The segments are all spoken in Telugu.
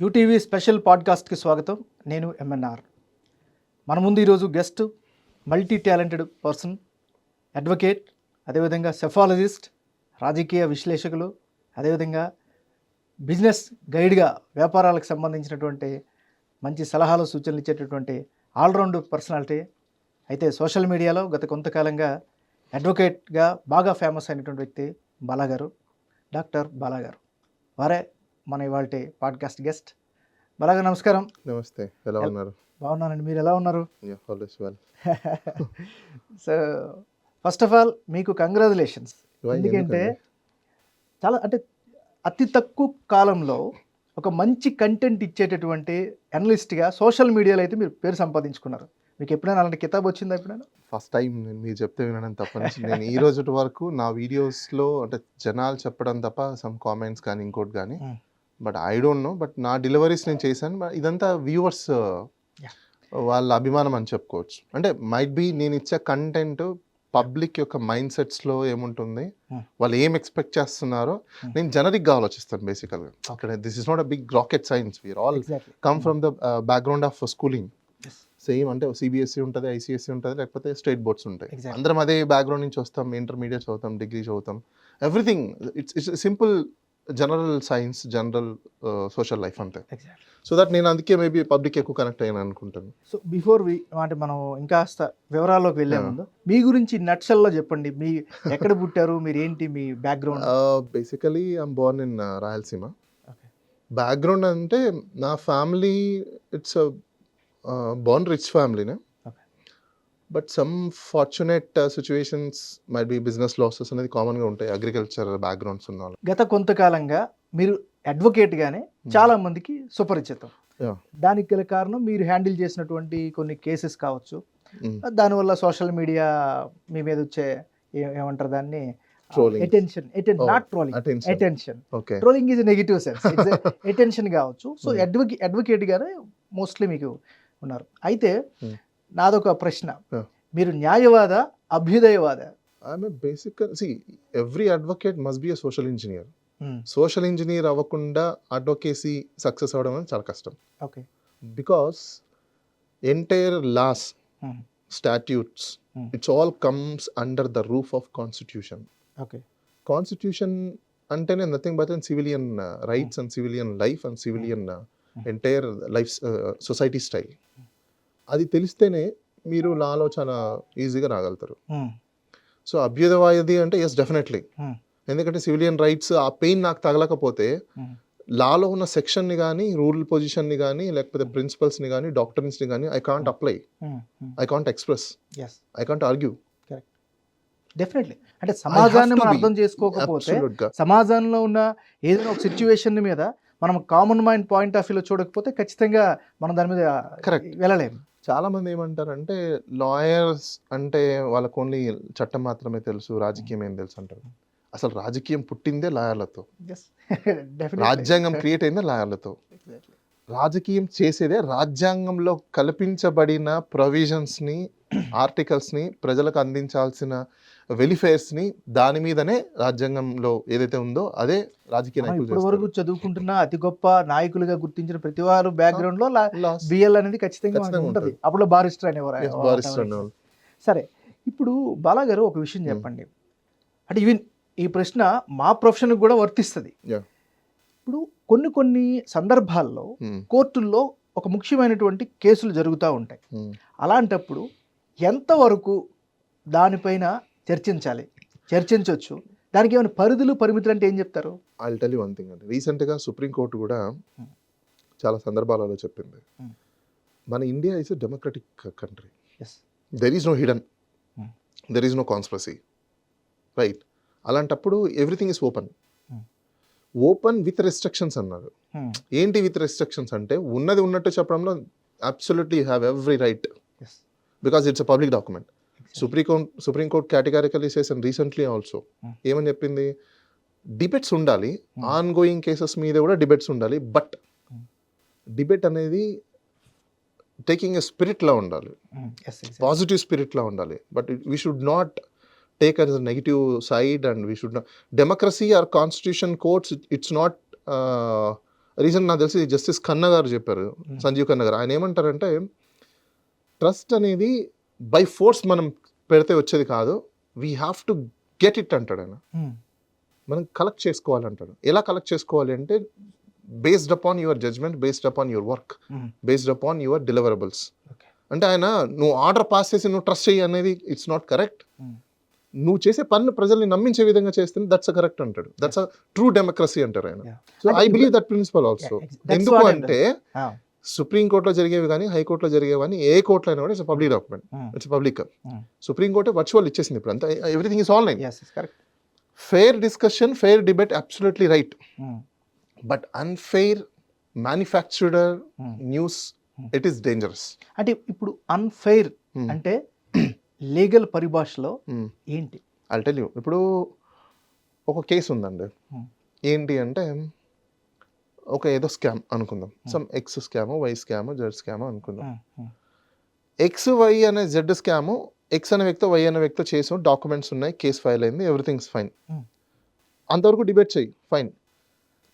యూటీవీ స్పెషల్ పాడ్కాస్ట్కి స్వాగతం. నేను ఎంఎన్ఆర్. మన ముందు ఈరోజు guest multi talented person, advocate, అదేవిధంగా సెఫాలజిస్ట్, రాజకీయ విశ్లేషకులు, అదేవిధంగా బిజినెస్ గైడ్గా వ్యాపారాలకు సంబంధించినటువంటి మంచి సలహాలు సూచనలు ఇచ్చేటటువంటి ఆల్రౌండ్ పర్సనాలిటీ. అయితే సోషల్ మీడియాలో గత కొంతకాలంగా అడ్వకేట్గా బాగా ఫేమస్ అయినటువంటి వ్యక్తి బాలాగారు, డాక్టర్ బాలాగారు. వారే మన ఇవాళ పాడ్కాస్ట్ గెస్ట్. బాలాగా నమస్కారం. నమస్తే, ఎలా ఉన్నారు? బాగున్నానండి, మీరు ఎలా ఉన్నారు? Always well. So first of all మీకు కంగ్రాచులేషన్స్. ఎందుకంటే చాలా అతి తక్కువ కాలంలో ఒక మంచి కంటెంట్ ఇచ్చేటటువంటి అనలిస్ట్గా సోషల్ మీడియాలో అయితే మీరు పేరు సంపాదించుకున్నారు. మీకు ఎప్పుడైనా అలాంటి కితాబ్ వచ్చిందా? ఎప్పుడైనా? ఫస్ట్ టైం నేను మీరు చెప్తే వినడం తప్ప నేను ఈ రోజు వరకు నా వీడియోస్లో జనాలు చెప్పడం తప్ప సమ్ కామెంట్స్ కానీ ఇంకోటి కానీ, but I don't know. But నా డెలివరీస్ నేను చేశాను. బట్ ఇదంతా వ్యూవర్స్ వాళ్ళ అభిమానం అని చెప్పుకోవచ్చు. మైట్ బి నేను ఇచ్చే కంటెంట్ పబ్లిక్ యొక్క మైండ్ సెట్స్లో ఏముంటుంది, వాళ్ళు ఏం ఎక్స్పెక్ట్ చేస్తున్నారో నేను జనరిక్గా ఆలోచిస్తాను బేసికల్గా. అక్కడ this is not a big rocket science. We're all come from the background of schooling. Same CBSE ఉంటుంది, ఐసిఎస్ఈ ఉంటుంది, లేకపోతే స్టేట్ బోర్డ్స్ ఉంటాయి. అందరం అదే బ్యాక్గ్రౌండ్ నుంచి వస్తాం. ఇంటర్మీడియట్ చదువుతాం, డిగ్రీ చదువుతాం, everything it's simple general science, general social life అంతే. సో దట్ నేను అందుకే మేబీ పబ్లిక్ ఎక్కువ కనెక్ట్ అయ్యాను అనుకుంటాను. సో బిఫోర్ మనం ఇంకా వివరాల్లోకి వెళ్ళే ముందు మీ గురించి నట్షల్లో చెప్పండి. మీ ఎక్కడ పుట్టారు, మీరు ఏంటి, మీ background? Basically I'm born in Rayalaseema. Background అంటే నా ఫ్యామిలీ ఇట్స్ బోర్న్ రిచ్ ఫ్యామిలీనే. But some fortunate situations might be business losses అనేది కామన్గా ఉంటాయి అగ్రికల్చర్ బ్యాక్గ్రౌండ్స్ ఉన్న వాళ్ళు. గత కొంతకాలంగా మీరు అడ్వకేట్గానే చాలా మందికి సుపరిచితం. దానికి గల కారణం మీరు హ్యాండిల్ చేసినటువంటి కొన్ని కేసెస్ కావచ్చు. దానివల్ల సోషల్ మీడియా మీ మీద వచ్చే ఏమంటారు దాన్ని, attention trolling is negative sense, attention కావచ్చు. సో అడ్వకేట్గానే మోస్ట్లీ మీకు ఉన్నారు. అయితే నాదొక ప్రశ్న, మీరు న్యాయవాద, అభ్యుదయవాద? Every advocate must be a social engineer. Social engineer అవ్వకుండా అడ్వకేసీ సక్సెస్ అవ్వడం అనేది చాలా కష్టం. Okay. Because entire laws, statutes, it's all comes under the roof of constitution. Okay. Constitution అంటేనే nothing but civilian rights and civilian life and civilian entire life society style. అది తెలిస్తేనే మీరు లాలో చాలా ఈజీగా రాగలుగుతారు. సో అభ్యుదయవాది అంటే ఎస్, డెఫినెట్లీ. ఎందుకంటే సివిలియన్ రైట్స్ ఆ పెయిన్ నాకు తగలకపోతే లాలో ఉన్న సెక్షన్ని కానీ, రూల్ పొజిషన్ని కానీ, లేకపోతే ప్రిన్సిపల్స్ని కానీ, డాక్టర్స్ని కానీ I can't apply, I can't express, I can't argue. Definitely. అంటే సమాజాన్ని మనం అర్థం చేసుకోకపోతే, సమాజంలో ఉన్న ఏదైనా ఒక సిచ్యువేషన్ మీద మనం కామన్ మైండ్ పాయింట్ ఆఫ్ వ్యూలో చూడకపోతే ఖచ్చితంగా మనం దాని మీద వెళ్ళలేము. చాలా మంది ఏమంటారంటే లాయర్స్ అంటే వాళ్ళకు ఓన్లీ చట్టం మాత్రమే తెలుసు, రాజకీయం ఏం తెలుసు అంటారు. అసలు రాజకీయం పుట్టిందే లాయర్లతో, రాజ్యాంగం క్రియేట్ అయిందే లాయర్లతో. రాజకీయం చేసేదే రాజ్యాంగంలో కల్పించబడిన ప్రొవిజన్స్ని, ఆర్టికల్స్ని, ప్రజలకు అందించాల్సిన వెలిఫేర్స్ని, దాని మీదనే రాజ్యాంగంలో ఏదైతే ఉందో అదే రాజకీయ నాయకులు. ఇప్పటి వరకు చదువుకుంటున్న అతి గొప్ప నాయకులుగా గుర్తించిన ప్రతి వారు బ్యాక్గ్రౌండ్ లో బిఎల్ అనేది ఖచ్చితంగా ఉంటుంది. అప్పుడు బారిస్టర్ అనేవారు. సరే, ఇప్పుడు బాలాగారు ఒక విషయం చెప్పండి. అంటే ఈవెన్ ఈ ప్రశ్న మా ప్రొఫెషన్కి కూడా వర్తిస్తుంది. ఇప్పుడు కొన్ని సందర్భాల్లో కోర్టుల్లో ఒక ముఖ్యమైనటువంటి కేసులు జరుగుతూ ఉంటాయి. అలాంటప్పుడు ఎంతవరకు దానిపైన చర్చించవచ్చు, దానికి ఏమైనా పరిధులు, పరిమితులు అంటే ఏం చెప్తారు? I will tell you one thing. అంటే రీసెంట్గా సుప్రీంకోర్టు కూడా చాలా సందర్భాలలో చెప్పింది, మన India is a democratic country. There is no hidden, there is no conspiracy, right? అలాంటప్పుడు everything is open with restrictions అన్నారు. ఏంటి విత్ రెస్ట్రిక్షన్స్ అంటే, ఉన్నది ఉన్నట్టు చెప్పడంలో absolutely you have every right, because it's a public document. Supreme court categorically చేసిన రీసెంట్లీ ఆల్సో ఏమని చెప్పింది, డిబేట్స్ ఉండాలి, ఆన్ గోయింగ్ కేసెస్ మీద కూడా డిబేట్స్ ఉండాలి, బట్ డిబేట్ అనేది టేకింగ్ ఎ స్పిరిట్లా ఉండాలి, పాజిటివ్ స్పిరిట్లా ఉండాలి. But we should not take as a negative side, and we should not, democracy or constitution courts, it's not recent నాకు తెలిసి జస్టిస్ ఖన్నా గారు చెప్పారు, సంజీవ్ ఖన్నా గారు. ఆయన ఏమంటారంటే ట్రస్ట్ అనేది బై ఫోర్స్ మనం పెడితే వచ్చేది కాదు, we have to get it అంటాడు ఆయన. మనం కలెక్ట్ చేసుకోవాలంటాడు. ఎలా కలెక్ట్ చేసుకోవాలి అంటే based upon your judgement, based upon your work, based upon your deliverables. అంటే ఆయన నువ్వు ఆర్డర్ పాస్ చేసి నువ్వు ట్రస్ట్ చేయి అనేది ఇట్స్ నాట్ కరెక్ట్. నువ్వు చేసే పని ప్రజల్ని నమ్మించే విధంగా చేస్తే దట్స్ అ కరెక్ట్ అంటాడు. దట్స్ అ ట్రూ డెమోక్రసీ అంటారు ఆయన. So I believe that principle also. ఎందుకు అంటే సుప్రీం కోర్టులో జరిగేవి కానీ హైకోర్టులో జరిగేవి కానీ ఏ కోర్టులో అయినా కూడా it's public document, it's public. Supreme కోర్టే వర్చువల్ ఇచ్చేసింది ఇప్పుడు అంతా, everything is online. Fair discussion, fair debate absolutely right, but unfair manufactured news it is dangerous. అంటే ఇప్పుడు అన్ఫెయిర్ అంటే లీగల్ పరిభాషలో ఏంటి? I'll tell you. ఇప్పుడు ఒక కేసు ఉందండి, ఏంటి అంటే ఒక ఏదో స్కామ్ అనుకుందాం, some X scam, Y scam, Z scam అనుకుందాం. ఎక్స్ వై అనే జెడ్ స్కామ్ ఎక్స్ అనే వ్యక్తి వై అనే వ్యక్తి చేసాం, డాక్యుమెంట్స్ ఉన్నాయి, కేసు ఫైల్ అయింది, ఎవ్రీథింగ్స్ ఫైన్. అంతవరకు డిబేట్ చేయి, ఫైన్.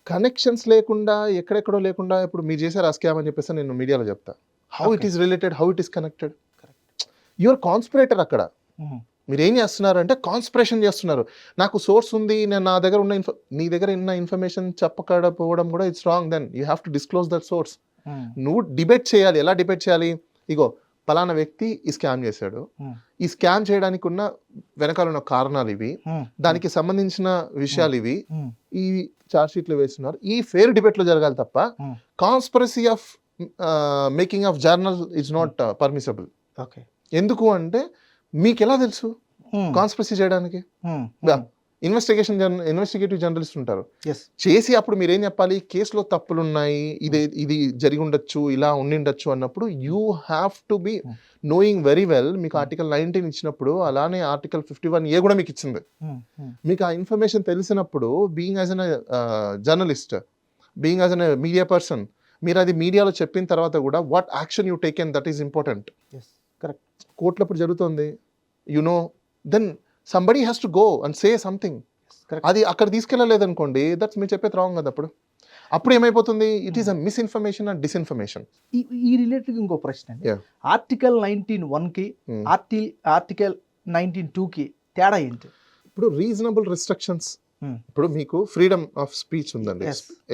కనెక్షన్స్ లేకుండా ఎక్కడెక్కడో లేకుండా ఇప్పుడు మీరు చేశారు ఆ స్కామ్ అని చెప్పేసి నేను మీడియాలో చెప్తా. How it is related, how it is connected? Your conspirator అక్కడ. మీరు ఏం చేస్తున్నారు అంటే కాన్స్పిరేషన్ చేస్తున్నారు. నాకు సోర్స్ ఉంది, నేను నా దగ్గర ఉన్న నీ దగ్గర ఉన్న ఇన్ఫర్మేషన్ చెప్పకపోవడం కూడా it's wrong. Then you have to disclose that source. నువ్వు డిబేట్ చేయాలి. ఎలా డిబేట్ చేయాలి? ఇగో పలానా వ్యక్తి ఈ స్కామ్ చేశాడు, ఈ స్కామ్ చేయడానికి ఉన్న వెనకాల ఉన్న కారణాలు ఇవి, దానికి సంబంధించిన విషయాలు ఇవి, ఈ చార్జ్ షీట్లు వేస్తున్నారు. ఈ ఫెయిర్ డిబేట్ లో జరగాలి తప్ప conspiracy of making of journal is not permissible. ఎందుకు అంటే మీకు ఎలా తెలుసు కాన్స్పిరసీ చేయడానికి? ఇన్వెస్టిగేటివ్ జర్నలిస్ట్ ఉంటారు, చేసి అప్పుడు మీరు ఏం చెప్పాలి? కేసులో తప్పులు ఉన్నాయి, ఇది జరిగి ఉండొచ్చు, ఇలా ఉండిండొచ్చు అన్నప్పుడు you have to be knowing very well. మీకు ఆర్టికల్ 19 ఇచ్చినప్పుడు అలానే ఆర్టికల్ 51A కూడా మీకు ఇచ్చింది. మీకు ఆ ఇన్ఫర్మేషన్ తెలిసినప్పుడు being as an journalist, being as an media person, మీరు అది మీడియాలో చెప్పిన తర్వాత కూడా what action you taken, that is important. Correct. కోర్టులో ఇప్పుడు జరుగుతుంది, you know, then somebody has to go and say something. అది అక్కడ తీసుకెళ్ళలేదు అనుకోండి, దట్స్ మీరు చెప్పేది రాంగ్ కదా. అప్పుడు ఏమైపోతుంది? It is a misinformation and disinformation. ఈ రిలేటెడ్ ఇంకో ప్రశ్న అండి. ఆర్టికల్ 19(1)కి ఆర్టికల్ 19(2)కి తేడా ఏంటి? ఇప్పుడు రీజనబుల్ రిస్ట్రిక్షన్స్, ఇప్పుడు మీకు ఫ్రీడమ్ ఆఫ్ స్పీచ్ ఉందండి,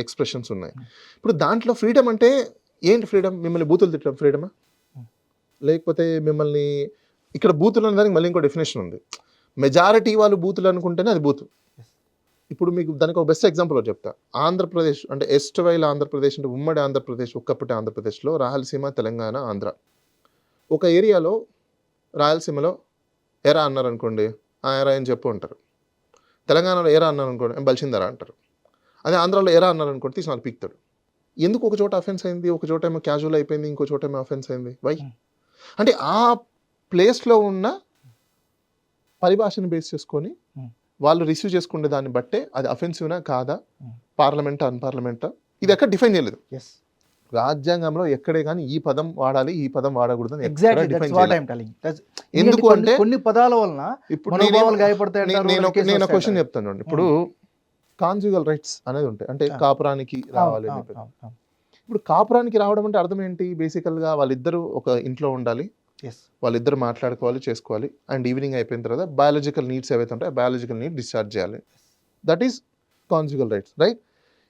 ఎక్స్ప్రెషన్స్ ఉన్నాయి. ఇప్పుడు దాంట్లో ఫ్రీడమ్ అంటే ఏంటి? ఫ్రీడమ్ మిమ్మల్ని బూతులు తిట్టడం ఫ్రీడమా? లేకపోతే మిమ్మల్ని ఇక్కడ బూతులు అనేదానికి మళ్ళీ ఇంకో డెఫినేషన్ ఉంది. మెజారిటీ వాళ్ళు బూతులు అనుకుంటేనే అది బూతు. ఇప్పుడు మీకు దానికి ఒక బెస్ట్ ఎగ్జాంపుల్ చెప్తా. ఆంధ్రప్రదేశ్ అంటే ఎస్ట్ వైల్ ఆంధ్రప్రదేశ్ అంటే ఉమ్మడి ఆంధ్రప్రదేశ్, ఒక్కప్పటి ఆంధ్రప్రదేశ్లో రాయలసీమ, తెలంగాణ, ఆంధ్ర, ఒక ఏరియాలో రాయలసీమలో ఎరా అన్నారు అనుకోండి, ఆ ఎరా అని చెప్పు అంటారు. తెలంగాణలో ఎరా అన్నారు అనుకోండి, బలిసిందరా అంటారు. అదే ఆంధ్రాలో ఎరా అన్నారు అనుకోండి, తీసి నాకు పీక్తాడు. ఎందుకు? ఒక చోట అఫెన్స్ అయింది, ఒక చోట ఏమో క్యాజువల్ అయిపోయింది, ఇంకో చోట ఏమో అఫెన్స్ అయింది. వై? అంటే ఆ ప్లేస్లో ఉన్న పరిభాషను బేస్ చేసుకొని వాళ్ళు రిసీవ్ చేసుకునే దాన్ని బట్టే అది అఫెన్సివ్నా కాదా, పార్లమెంటా అన్పార్లమెంటా, ఇది ఎక్కడ డిఫైన్ చేయలేదు. రాజ్యాంగంలో ఎక్కడే కానీ ఈ పదం వాడాలి, ఈ పదం వాడకూడదు అని డిఫైన్ చేయలేదు. ఎందుకు అంటే కొన్ని పదాల వలన ఇప్పుడు నేను ఒక క్వశ్చన్ చెప్తాను చూడండి. ఇప్పుడు కాన్జుగల్ రైట్స్ అనేది ఉంటాయి, అంటే కాపురానికి రావాలి. ఇప్పుడు కాపురానికి రావడం అంటే అర్థం ఏంటి? బేసికల్గా వాళ్ళిద్దరూ ఒక ఇంట్లో ఉండాలి, వాళ్ళిద్దరు మాట్లాడుకోవాలి, చేసుకోవాలి, అండ్ ఈవినింగ్ అయిపోయిన తర్వాత బయాలజికల్ నీడ్స్ ఏవైతే ఉంటాయో బయాలజికల్ నీడ్ డిశ్చార్జ్ చేయాలి. That is conjugal rights, right?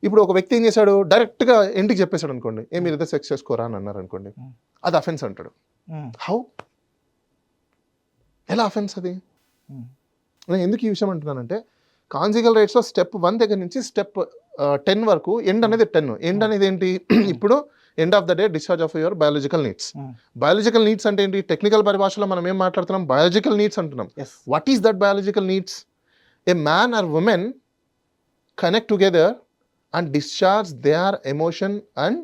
ఇప్పుడు ఒక వ్యక్తి ఏం చేశాడు, డైరెక్ట్గా ఇంటికి చెప్పేశాడు అనుకోండి, మీరు ఇద్దరు సెక్స్ చేసుకోరా అని అన్నారు అనుకోండి, అది అఫెన్స్ అంటాడు. హౌ? ఎలా అఫెన్స్ అది? నేను ఎందుకు ఈ విషయం అంటున్నానంటే కాన్జుగల్ రైట్స్లో స్టెప్ 1 దగ్గర నుంచి స్టెప్ 10 వరకు ఎండ్ అనేది 10. ఎండ్ అనేది ఏంటి? ఇప్పుడు end of the day discharge of your biological needs. Biological needs అంటే ఏంటి? టెక్నికల్ పరిభాషలో మనం ఏం మాట్లాడుతున్నాం? బయాలజికల్ నీడ్స్ అంటున్నాం. What is that biological needs? A man or women connect together and discharge their emotion and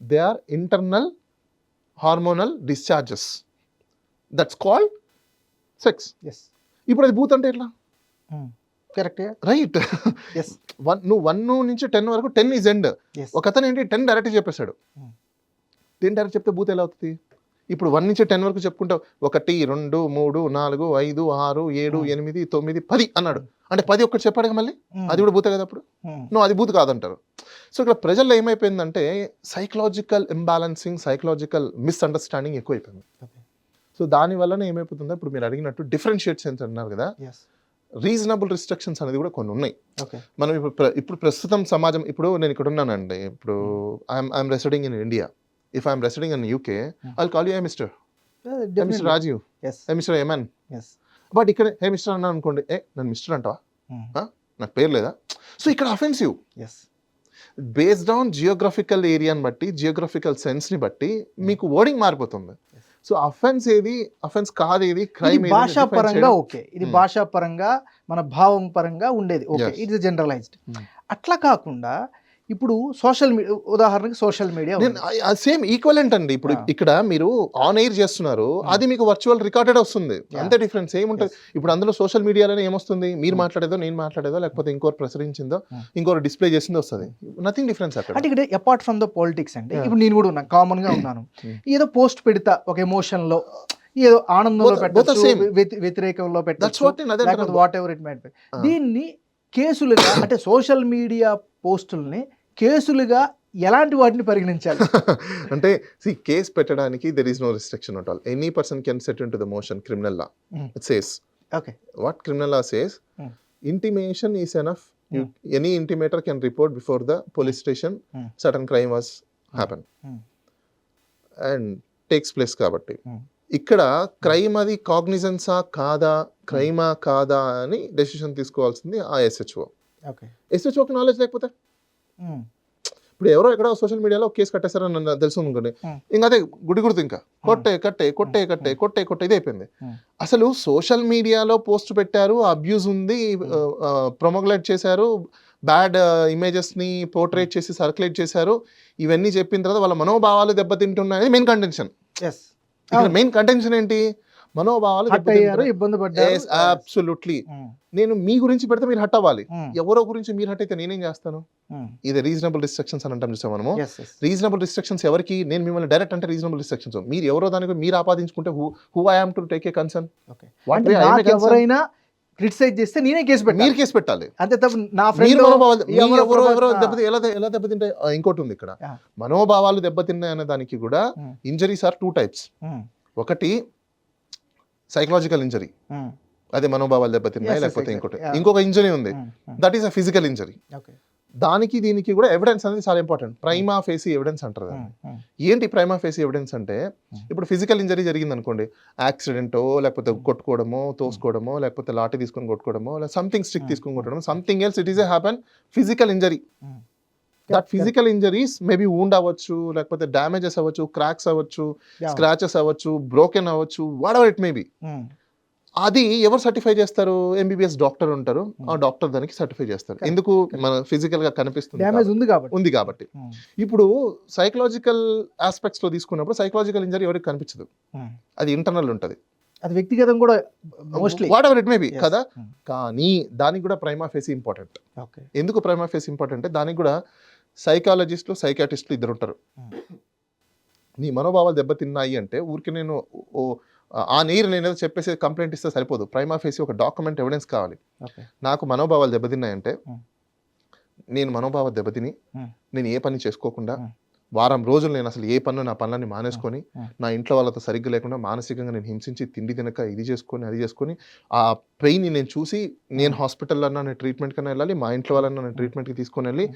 their internal hormonal discharges. That's called sex. ఇప్పుడు అది బూత్ అంటే ఎట్లా? Correct, right? నువ్వు 1 నుంచి 10 వరకు 10 ఈజ్ ఎండ్. ఒక అతను ఏంటి 10 డైరెక్ట్ చెప్పేశాడు. 10 డైరెక్ట్ చెప్తే బూత్ ఎలా అవుతుంది? ఇప్పుడు 1 నుంచి 10 వరకు చెప్పుకుంటావు, 1 2 3 4 5 6 7 8 9 10 అన్నాడు. అంటే 10 ఒక్కటి చెప్పాడు మళ్ళీ అది కూడా బూతే కదా అప్పుడు నువ్వు అది బూత్ కాదంటారు. సో ఇక్కడ ప్రజల్లో ఏమైపోయిందంటే సైకలాజికల్ ఇంబ్యాలెన్సింగ్, సైకలాజికల్ మిస్అండర్స్టాండింగ్ ఎక్కువైపోయింది. సో దాని వల్లనే ఏమైపోతుందో ఇప్పుడు మీరు అడిగినట్టు డిఫరెన్షియేట్స్ అని అన్నారు కదా, రీజనబుల్ రిస్ట్రిక్షన్స్ అనేది కూడా కొన్ని ఉన్నాయి. మనం ఇప్పుడు ప్రస్తుతం సమాజం, ఇప్పుడు నేను ఇక్కడ ఉన్నానండి, ఇప్పుడు I'm residing in India, if I'm residing in UK I'll call you mister Rajiv, mister ఏమన్. బట్ ఇక్కడ హే మిస్టర్ అన్నా అనుకోండి, నన్ను మిస్టర్ అంటావా, నాకు పేరు లేదా. సో ఇక్కడ అఫెన్సివ్ బేస్డ్ ఆన్ జియోగ్రఫికల్ ఏరియాని బట్టి, జియోగ్రఫికల్ సెన్స్ని బట్టి మీకు వర్డింగ్ మారిపోతుంది. సో అఫెన్స్ ఏది, అఫెన్స్ కాదేది, క్రైమ్ భాషా పరంగా ఓకే, ఇది భాషా పరంగా మన భావం పరంగా ఉండేది ఓకే, ఇట్స్ జనరలైజ్డ్. అట్లా కాకుండా ఇప్పుడు సోషల్ మీడియా, ఉదాహరణకి సోషల్ మీడియా సేమ్ ఈక్వలెంట్ అండి. ఇప్పుడు ఇక్కడ మీరు ఆన్ ఎయిర్ చేస్తున్నారు, అది మీకు వర్చువల్ రికార్డెడ్ వస్తుంది, అంతే డిఫరెన్స్ ఏముంటుంది. ఇప్పుడు అందులో సోషల్ మీడియాలోనే ఏమొస్తుంది, మీరు మాట్లాడేదో నేను మాట్లాడేదో లేకపోతే ఇంకోరు ప్రసరించిందో ఇంకోరు డిస్ప్లే చేసిందో వస్తుంది, నథింగ్ డిఫరెన్స్ అక్కడ. అంటే ఇక్కడ అపార్ట్ ఫ్రమ్ ద పాలిటిక్స్ అండి, ఇప్పుడు నేను కూడా ఉన్నా, కామన్ గా ఉన్నాను, ఏదో పోస్ట్ పెడతా ఒక ఎమోషన్ లో, ఏదో ఆనందంలో పెట్టచ్చు, వ్యతిరేకంలో పెట్టచ్చు, what ever it might be. దీన్ని కేసులుగా అంటే సోషల్ మీడియా పోస్టుల్ని కేసులుగా ఎలాంటి వాటిని పరిగణించాలి అంటే కేసు పెట్టడానికి there is no restriction at all, any person can set in to the motion. Criminal law it says, okay, what criminal law says, intimation is enough, any intimator can report before the police station certain crime was happen and takes place. కాబట్టి ఇక్కడ క్రైమ్ అది కాగ్నిజెన్సా కాదా, క్రైమా కాదా అని డెసిషన్ తీసుకోవాల్సింది ఆ ఎస్హెచ్ఓ. ఎస్హెచ్ఓకి నాలెడ్జ్ లేకపోతే, ఇప్పుడు ఎవరో ఎక్కడో సోషల్ మీడియాలో కేసు కట్టేస్తారని నన్ను తెలుసు అనుకోండి, ఇంకా అదే గుడి గుర్తు, ఇంకా కొట్టే కట్టే కొట్టే కట్టే కొట్టే కొట్టే ఇది అయిపోయింది. అసలు సోషల్ మీడియాలో పోస్ట్ పెట్టారు, అబ్యూజ్ ఉంది, ప్రొమోగ్లేట్ చేశారు, బ్యాడ్ ఇమేజెస్ని పోర్ట్రేట్ చేసి సర్క్యులేట్ చేశారు, ఇవన్నీ చెప్పిన తర్వాత వాళ్ళ మనోభావాలు దెబ్బతింటున్నాయని మెయిన్ కంటెన్షన్. ఇక్కడ మెయిన్ కంటెన్షన్ ఏంటి, మనోభావాలు ఇబ్బంది పడ్డారు. అబ్సల్యూట్లీ. నేను మీ గురించి పెడితే మీరు హట్ అవ్వాలి, ఎవరో గురించి మీరు హట్ అయితే నేనేం చేస్తాను. ఇది రీజనబుల్ రిస్ట్రిక్షన్స్ అని అంటాం చూసాం మనము. రీజనబుల్ రిస్ట్రిక్షన్స్ ఎవరికి, నేను మిమ్మల్ని డైరెక్ట్ అంటే రీజనబుల్ రిస్ట్రిక్షన్స్, మీరు ఎవరో దానికి మీరు ఆపాదించుకుంటే who I am to take a concern. ఎవరైనా క్రిటిసైజ్ చేస్తే నేనే కేసు పెట్టాలి, మీరు కేసు పెట్టాలి, అంతే తప్ప నా ఫ్రెండ్ ఎలా దెబ్బతింటే. ఇంకోటి ఉంది ఇక్కడ, మనోభావాలు దెబ్బతిన్నాయి అనే దానికి కూడా ఇంజరీస్ ఆర్ 2 types. ఒకటి సైకలాజికల్ ఇంజరీ, అదే మనోభావాలు దెబ్బతిన్నాయి, లేకపోతే ఇంకొక ఇంజరీ ఉంది, that is a physical injury. దానికి దీనికి కూడా ఎవిడెన్స్ అనేది చాలా ఇంపార్టెంట్. ప్రైమా ఫేసి ఎవిడెన్స్ అంటారు దాన్ని. ఏంటి ప్రైమా ఫేసి ఎవిడెన్స్ అంటే, ఇప్పుడు ఫిజికల్ ఇంజరీ జరిగింది అనుకోండి, యాక్సిడెంటో లేకపోతే కొట్టుకోవడమో, తోసుకోవడమో, లేకపోతే లాఠీ తీసుకొని కొట్టుకోవడమో, లేదా సంథింగ్ స్టిక్ తీసుకొని కొట్టడం, something else, it is a happen physical injury. That physical injuries maybe wound అవ్వచ్చు, లేకపోతే డ్యామేజెస్ అవ్వచ్చు, క్రాక్స్ అవ్వచ్చు, స్క్రాచెస్ అవ్వచ్చు, బ్రోకెన్ అవ్వచ్చు, వాట్ ఎవర్ ఇట్ మేబీ. అది ఎవరు సర్టిఫై చేస్తారు, ఎంబీబీఎస్ డాక్టర్ ఉంటారు, ఆ డాక్టర్ దానికి సర్టిఫై చేస్తారు. ఎందుకు, మన ఫిజికల్ గా కనిపిస్తుంది ఉంది కాబట్టి. ఇప్పుడు సైకలాజికల్ ఆస్పెక్ట్స్ లో తీసుకున్నప్పుడు సైకలాజికల్ ఇంజరీ ఎవరికి కనిపించదు, అది ఇంటర్నల్ ఉంటుంది, అది వ్యక్తిగతం కూడా mostly what ever it may be కదా. కానీ దానికి కూడా ప్రైమా ఫేసి ఇంపార్టెంట్. ఎందుకు ప్రైమా ఫేసి ఇంపార్టెంట్ అంటే, దానికి కూడా సైకాలజిస్టులు, సైకాట్రిస్టులు ఇద్దరు ఉంటారు. నీ మనోభావాలు దెబ్బతిన్నాయి అంటే ఊరికి నేను ఆ నీరు నేను ఏదో చెప్పేసి కంప్లైంట్ ఇస్తే సరిపోదు, ప్రైమా ఫేసి ఒక డాక్యుమెంట్ ఎవిడెన్స్ కావాలి. నాకు మనోభావాలు దెబ్బతిన్నాయంటే, నేను మనోభావాలు దెబ్బతిని నేను ఏ పని చేసుకోకుండా వారం రోజులు నేను అసలు ఏ పన్ను, నా పనులన్నీ మానేసుకొని, నా ఇంట్లో వాళ్ళతో సరిగ్గా లేకుండా మానసికంగా నేను హింసించి, తిండి తినక ఇది చేసుకొని అది చేసుకొని, ఆ పెయిన్ నేను చూసి నేను హాస్పిటల్లో అన్నా నేను ట్రీట్మెంట్ కన్నా వెళ్ళాలి, మా ఇంట్లో వాళ్ళన్నా నేను ట్రీట్మెంట్కి తీసుకొని వెళ్ళి,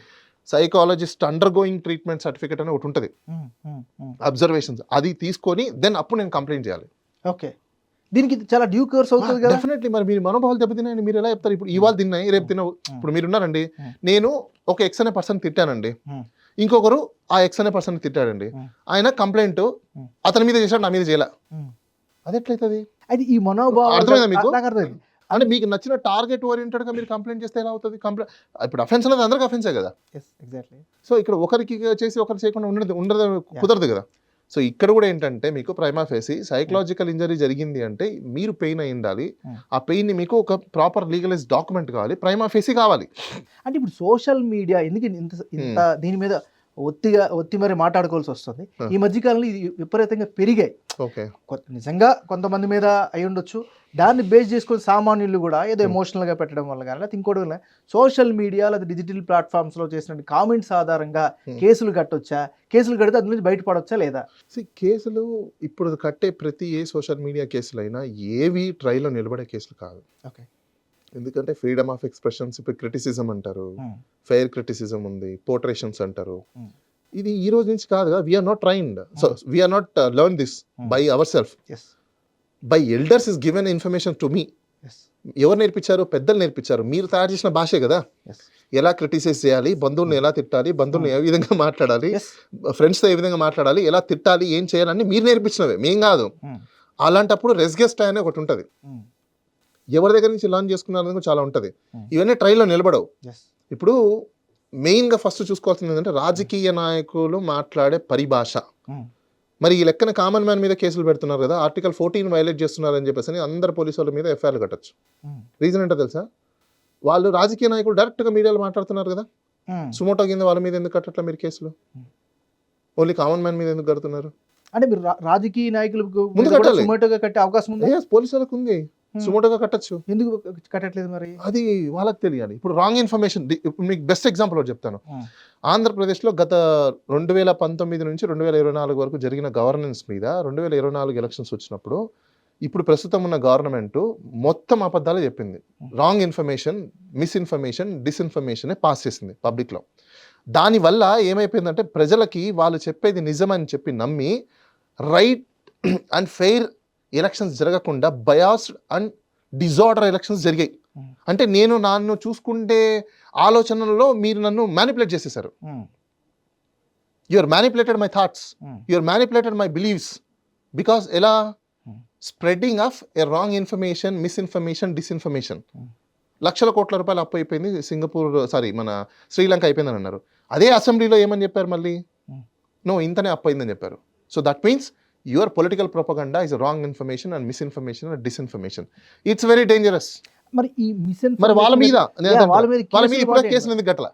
psychologist under going treatment certificate అని ఒకటి ఉంటుంది, అబ్జర్వేషన్స్, అది తీసుకొని దెన్ అప్పుడు నేను కంప్లైంట్ చేయాలి. ఓకే, దీనికి చాలా డ్యూ కోర్స్ అవుతుంది కదా. డెఫినెట్లీ. మరి మీరు మనోభావాలు దెబ్బతిన్నాయని మీరు ఎలా చెప్తారు? ఇప్పుడు ఇవాళ తిన్నాయి రేపు తినవు. ఇప్పుడు మీరున్నారండి, నేను ఒక ఎక్స్ అనే పర్సన్ తిట్టానండి, ఇంకొకరు ఆ ఎక్స్ అనే పర్సన్ తిట్టాడండి, ఆయన కంప్లైంట్ అతని మీద చేశాడు, నా మీద చేయలే, అది ఎట్లయితుంది? అది ఈ మనోభావం అర్థమైందా మీకు? అంటే మీకు నచ్చిన టార్గెట్ ఓరియంటెడ్ గా మీరు కంప్లైంట్ చేస్తే ఎలా అవుతుంది? ఇప్పుడు అఫెన్స్ అనేది అందరికి అఫెన్సే కదా. సో ఇక్కడ ఒకరికి చేసి ఒకరు చేయకుండా ఉండదు, కుదరదు కదా. సో ఇక్కడ కూడా ఏంటంటే, మీకు ప్రైమా ఫేసి సైకలాజికల్ ఇంజరీ జరిగింది అంటే మీరు పెయిన్ అయి ఉండాలి, ఆ పెయిన్ ని మీకు ఒక ప్రాపర్ లీగలైజ్ డాక్యుమెంట్ కావాలి, ప్రైమా ఫేసి కావాలి. అంటే ఇప్పుడు సోషల్ మీడియా ఎందుకు ఇంత దీని మీద ఒత్తి మరి మాట్లాడుకోవాల్సి వస్తుంది? ఈ మధ్యకాలంలో ఇది విపరీతంగా పెరిగాయి. ఓకే, నిజంగా కొంతమంది మీద అయి ఉండొచ్చు, దాన్ని బేస్ చేసుకొని సామాన్యులు కూడా ఏదో ఎమోషనల్గా పెట్టడం వల్ల కానీ లేకపోతే ఇంకోటి వల్ల సోషల్ మీడియా లేదా డిజిటల్ ప్లాట్ఫామ్స్లో చేసిన కామెంట్స్ ఆధారంగా కేసులు కట్టొచ్చా, కేసులు కడితే అందులో నుంచి బయటపడవచ్చా లేదా? కేసులు ఇప్పుడు కట్టే ప్రతి ఏ సోషల్ మీడియా కేసులైనా ఏవి ట్రైల్లో నిలబడే కేసులు కాదు. ఓకే, ఎందుకంటే ఫ్రీడమ్ ఆఫ్ ఎక్స్ప్రెషన్స్, ఇప్పుడు క్రిటిసిజం అంటారు, ఫెయిర్ క్రిటిసిజం ఉంది, పోర్ట్రేషన్స్ అంటారు. ఇది ఈ రోజు నుంచి కాదు కదా, we are not trained, so we are not learn this by our self, by elders is given information to me. ఎవరు నేర్పించారు? పెద్దలు నేర్పించారు. మీరు తయారు చేసిన భాషే కదా. ఎలా క్రిటిసైజ్ చేయాలి, బంధువులను ఎలా తిట్టాలి, బంధువులను ఏ విధంగా మాట్లాడాలి, ఫ్రెండ్స్తో ఏ విధంగా మాట్లాడాలి, ఎలా తిట్టాలి, ఏం చేయాలని మీరు నేర్పించినవే, మేం కాదు. అలాంటప్పుడు రెస్గెస్ట్ అనే ఒకటి ఉంటుంది, ఎవరి దగ్గర నుంచి లర్న్ చేసుకున్నారని చాలా ఉంటుంది. ఇవన్నీ ట్రైల్లో నిలబడవు. ఇప్పుడు మెయిన్గా ఫస్ట్ చూసుకోవాల్సింది ఏంటంటే రాజకీయ నాయకులు మాట్లాడే పరిభాష. మరి ఈ లెక్కన కామన్ మ్యాన్ మీద కేసులు పెడుతున్నారు కదా, ఆర్టికల్ 14 వైలేట్ చేస్తున్నారని చెప్పేసి అందరు పోలీసు వాళ్ళ మీద ఎఫ్ఐఆర్లు కట్టచ్చు. రీజన్ ఏంటో తెలుసా? వాళ్ళు రాజకీయ నాయకులు డైరెక్ట్గా మీడియాలో మాట్లాడుతున్నారు కదా. సుమోటో కింద వాళ్ళ మీద ఎందుకు కట్టట్లా మీరు కేసులు? ఓన్లీ కామన్ మ్యాన్ మీద ఎందుకు కడుతున్నారు? అంటే మీరు రాజకీయ నాయకులు ముందు కట్టాలి. సుమోటోగా కట్టే అవకాశం ఉంది, పోలీసు వాళ్ళకు ఉంది, సుమోటోగా కట్టచ్చు. ఎందుకు కట్టట్లేదు మరి? అది వాళ్ళకి తెలియాలి. ఇప్పుడు రాంగ్ ఇన్ఫర్మేషన్, మీకు బెస్ట్ ఎగ్జాంపుల్ ఒకటి చెప్తాను. ఆంధ్రప్రదేశ్లో గత 2019 నుంచి 2024 వరకు జరిగిన గవర్నెన్స్ మీద 2024 ఎలక్షన్స్ వచ్చినప్పుడు ఇప్పుడు ప్రస్తుతం ఉన్న గవర్నమెంట్ మొత్తం అబద్ధాలు చెప్పింది. Wrong information, misinformation, disinformation pass చేసింది పబ్లిక్లో. దానివల్ల ఏమైపోయిందంటే ప్రజలకి వాళ్ళు చెప్పేది నిజమని చెప్పి నమ్మి రైట్ అండ్ ఫెయిర్ ఎలక్షన్స్ జరగకుండా బయాస్డ్ అండ్ డిజార్డర్ ఎలక్షన్స్ జరిగాయి. అంటే నన్ను చూసుకుంటే ఆలోచనలో మీరు నన్ను మ్యానిపులేట్ చేసేసారు. You are manipulated my thoughts, you are manipulated my beliefs. Because ఎలా? Spreading of a wrong information, misinformation, disinformation. లక్షల కోట్ల రూపాయలు అప్పు అయిపోయింది మన శ్రీలంక అయిపోయిందని అన్నారు. అదే అసెంబ్లీలో ఏమని చెప్పారు మళ్ళీ? ఇంతనే అప్పు అయిందని చెప్పారు. So that means your political propaganda is wrong information and misinformation and disinformation. It's very dangerous. మరి ఈ మరి వాళ్ళ మీద ఇప్పుడు కేసులు ఎందుకు గట్ల?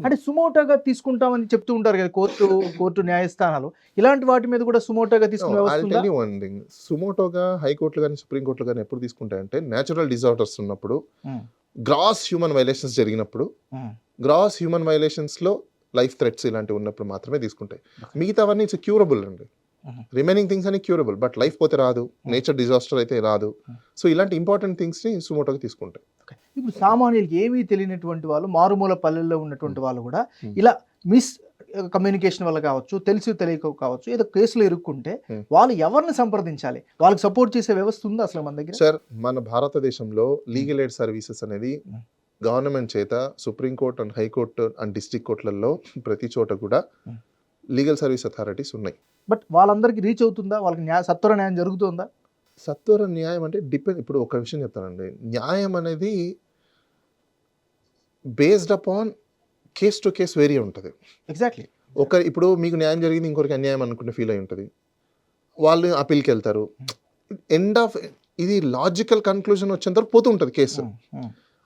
అంటే సుమోటోగా తీసుకుంటామని చెప్తూ ఉంటారు కదా కోర్టు న్యాయస్థానాలు, ఇలాంటి వాటి మీద కూడా సుమోటోగా తీసుకునే వ్యవస్థ. సుమోటోగా హైకోర్టులు కానీ సుప్రీంకోర్టులు కానీ ఎప్పుడు తీసుకుంటాయంటే నేచురల్ డిజార్డర్స్ ఉన్నప్పుడు, గ్రాస్ హ్యూమన్ వైలేషన్స్ జరిగినప్పుడు, గ్రాస్ హ్యూమన్ వైలేషన్స్ లో లైఫ్ థ్రెట్స్ ఇలాంటివి ఉన్నప్పుడు మాత్రమే తీసుకుంటాయి. మిగతావన్నీ ఇట్స్ క్యూరబుల్ అండి. రిమైనింగ్ థింగ్స్ అని క్యూరబుల్, బట్ లైఫ్ పోతే రాదు, నేచర్ డిజాస్టర్ అయితే రాదు. సో ఇలాంటి ఇంపార్టెంట్ థింగ్స్ ని సుమోటోగా తీసుకుంటాయి. ఇప్పుడు సామాన్యులకి ఏమీ తెలియనటువంటి వాళ్ళు, మారుమూల పల్లెల్లో ఉన్నటువంటి వాళ్ళు కూడా ఇలా మిస్ కమ్యూనికేషన్ వల్ల కావచ్చు, తెలియక కావచ్చు, ఏదో కేసులు ఇరుక్కుంటే వాళ్ళు ఎవరిని సంప్రదించాలి? వాళ్ళకి సపోర్ట్ చేసే వ్యవస్థ ఉందా అసలు మన దగ్గర? సార్, మన భారతదేశంలో లీగల్ ఎయిడ్ సర్వీసెస్ అనేది గవర్నమెంట్ చేత supreme court and high court and district కోర్టులలో ప్రతి చోట కూడా లీగల్ సర్వీస్ అథారిటీస్ ఉన్నాయి. బట్ వాళ్ళందరికీ రీచ్ అవుతుందా? వాళ్ళకి సత్వర న్యాయం జరుగుతుందా? సత్వర న్యాయం అంటే డిపెండ్. ఇప్పుడు ఒక విషయం చెప్తానండి, న్యాయం అనేది based upon case to case vary ఉంటుంది. ఎగ్జాక్ట్లీ. ఇప్పుడు మీకు న్యాయం జరిగింది, ఇంకొకరికి అన్యాయం అనుకునే ఫీల్ అయి ఉంటుంది, వాళ్ళు అపీల్కి వెళ్తారు. ఎండ్ ఆఫ్ ఇది లాజికల్ కన్క్లూజన్ వచ్చేంత వరకు పోతూ ఉంటుంది కేసు.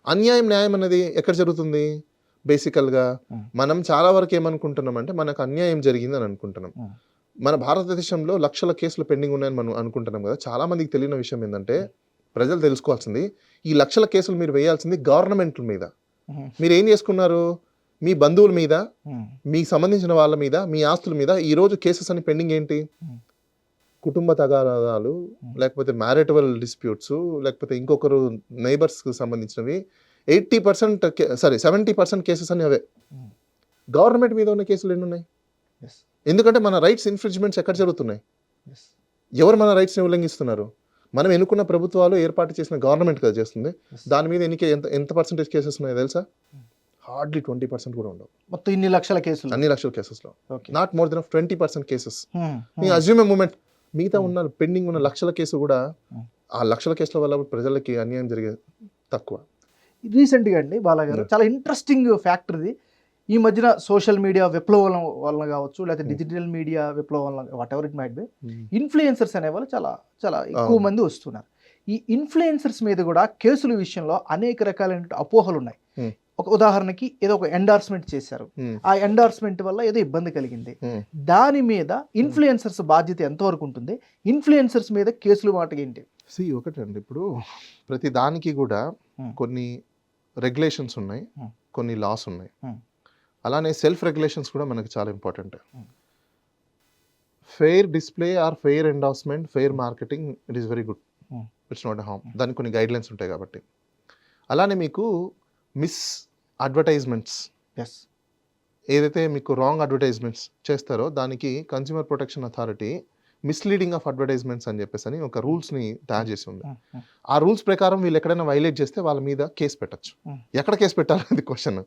అన్యాయం న్యాయం అనేది ఎక్కడ జరుగుతుంది? బేసికల్గా మనం చాలా వరకు ఏమనుకుంటున్నామంటే మనకు అన్యాయం జరిగింది అని అనుకుంటున్నాం. మన భారతదేశంలో లక్షల కేసులు పెండింగ్ ఉన్నాయని మనం అనుకుంటున్నాం కదా. చాలా మందికి తెలియని విషయం ఏంటంటే, ప్రజలు తెలుసుకోవాల్సింది, ఈ లక్షల కేసులు మీరు వేయాల్సింది గవర్నమెంట్ మీద. మీరు ఏం చేసుకున్నారు? మీ బంధువుల మీద, మీకు సంబంధించిన వాళ్ళ మీద, మీ ఆస్తుల మీద ఈ రోజు కేసెస్ అని పెండింగ్ ఏంటి? కుటుంబ తగాదాలు, లేకపోతే మ్యారిటబుల్ డిస్ప్యూట్స్, లేకపోతే ఇంకొకరు నైబర్స్కి సంబంధించినవి 70% కేసెస్ అని అవే. గవర్నమెంట్ మీద ఉన్న కేసులు ఎన్ని ఉన్నాయి? ఎందుకంటే మన రైట్స్ ఇన్ఫ్రింజ్మెంట్స్ ఎక్కడ జరుగుతున్నాయి? ఎవరు మన రైట్స్ని ఉల్లంఘిస్తున్నారు? మనం ఎన్నుకున్న ప్రభుత్వాలు ఏర్పాటు చేసిన గవర్నమెంట్ కదా చేస్తుంది. దాని మీద ఎంత పర్సెంటేజ్ కేసెస్ ఉన్నాయో తెలుసా? హార్డ్లీ 20% కూడా ఉండవు. మొత్తం అన్ని లక్షల కేసెస్లో నాట్ మోర్ దెన్ 20% కేసెస్. నీ అజ్యూమ్ మూమెంట్ మిగతా ఉన్న పెండింగ్ ఉన్న లక్షల కేసు కూడా ఆ లక్షల కేసుల వల్ల ప్రజలకి అన్యాయం జరిగే తక్కువ. రీసెంట్గా అండి బాలాగారు, చాలా ఇంట్రెస్టింగ్ ఫ్యాక్టర్ ఇది. ఈ మధ్యన సోషల్ మీడియా విప్లవం వలన కావచ్చు, లేకపోతే డిజిటల్ మీడియా విప్లవం వలన, what ever it might be, influencers అనేవాళ్ళు చాలా చాలా ఎక్కువ మంది వస్తున్నారు. ఈ ఇన్ఫ్లుయెన్సర్స్ మీద కూడా కేసుల విషయంలో అనేక రకాలైన అపోహలు ఉన్నాయి. ఒక ఉదాహరణకి ఏదో ఒక ఎండార్స్మెంట్ చేశారు, ఆ ఎండార్స్మెంట్ వల్ల ఏదో ఇబ్బంది కలిగింది, దాని మీద ఇన్ఫ్లుయెన్సర్స్ బాధ్యత ఎంతవరకు ఉంటుంది, ఇన్ఫ్లుయెన్సర్స్ మీద కేసులు మాట ఏంటి? ఒకటండి, ఇప్పుడు ప్రతి దానికి కూడా కొన్ని రెగ్యులేషన్స్ ఉన్నాయి, కొన్ని లాస్ ఉన్నాయి. అలానే సెల్ఫ్ రెగ్యులేషన్స్ కూడా మనకి చాలా important. Fair display or fair endorsement, fair marketing, it is very good, it's not a harm. దానికి కొన్ని గైడ్లైన్స్ ఉంటాయి కాబట్టి. అలానే మీకు మిస్ అడ్వర్టైజ్మెంట్స్, ఏదైతే మీకు రాంగ్ అడ్వర్టైజ్మెంట్స్ చేస్తారో దానికి consumer protection authority misleading of advertisements అని చెప్పేసి అని ఒక రూల్స్ని తయారు చేసి ఉంది. ఆ రూల్స్ ప్రకారం వీళ్ళు ఎక్కడైనా వైలేట్ చేస్తే వాళ్ళ మీద కేసు పెట్టచ్చు. ఎక్కడ కేసు పెట్టాలనేది క్వశ్చన్.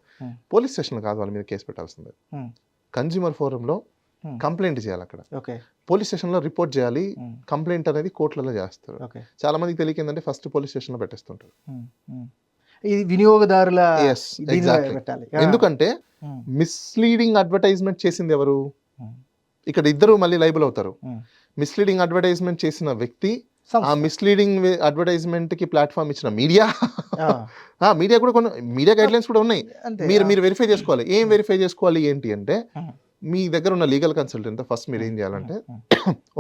పోలీస్ స్టేషన్ కాదు వాళ్ళ మీద కేసు పెట్టాల్సింది, కన్స్యూమర్ ఫోరంలో కంప్లైంట్ చేయాలి. అక్కడ పోలీస్ స్టేషన్లో రిపోర్ట్ చేయాలి. కంప్లైంట్ అనేది కోర్టులలో చేస్తారు. చాలా మందికి తెలియక ఏంటంటే ఫస్ట్ పోలీస్ స్టేషన్లో పెట్టేస్తుంటారు. ఇది వినియోగదారుల ఎందుకంటే మిస్లీడింగ్ అడ్వర్టైజ్మెంట్ చేసింది ఎవరు? ఇక్కడ ఇద్దరు మళ్ళీ లైబుల్ అవుతారు. మిస్లీడింగ్ అడ్వర్టైజ్మెంట్ చేసిన వ్యక్తి, ఆ మిస్లీడింగ్ అడ్వర్టైజ్మెంట్ కి ప్లాట్ఫామ్ ఇచ్చిన మీడియా. మీడియా కూడా కొన్ని మీడియా గైడ్ లైన్స్ కూడా ఉన్నాయి. మీరు వెరిఫై చేసుకోవాలి. ఏం వెరిఫై చేసుకోవాలి ఏంటి అంటే, మీ దగ్గర ఉన్న లీగల్ కన్సల్టెంట్ ఫస్ట్ మీరు ఏం చేయాలంటే,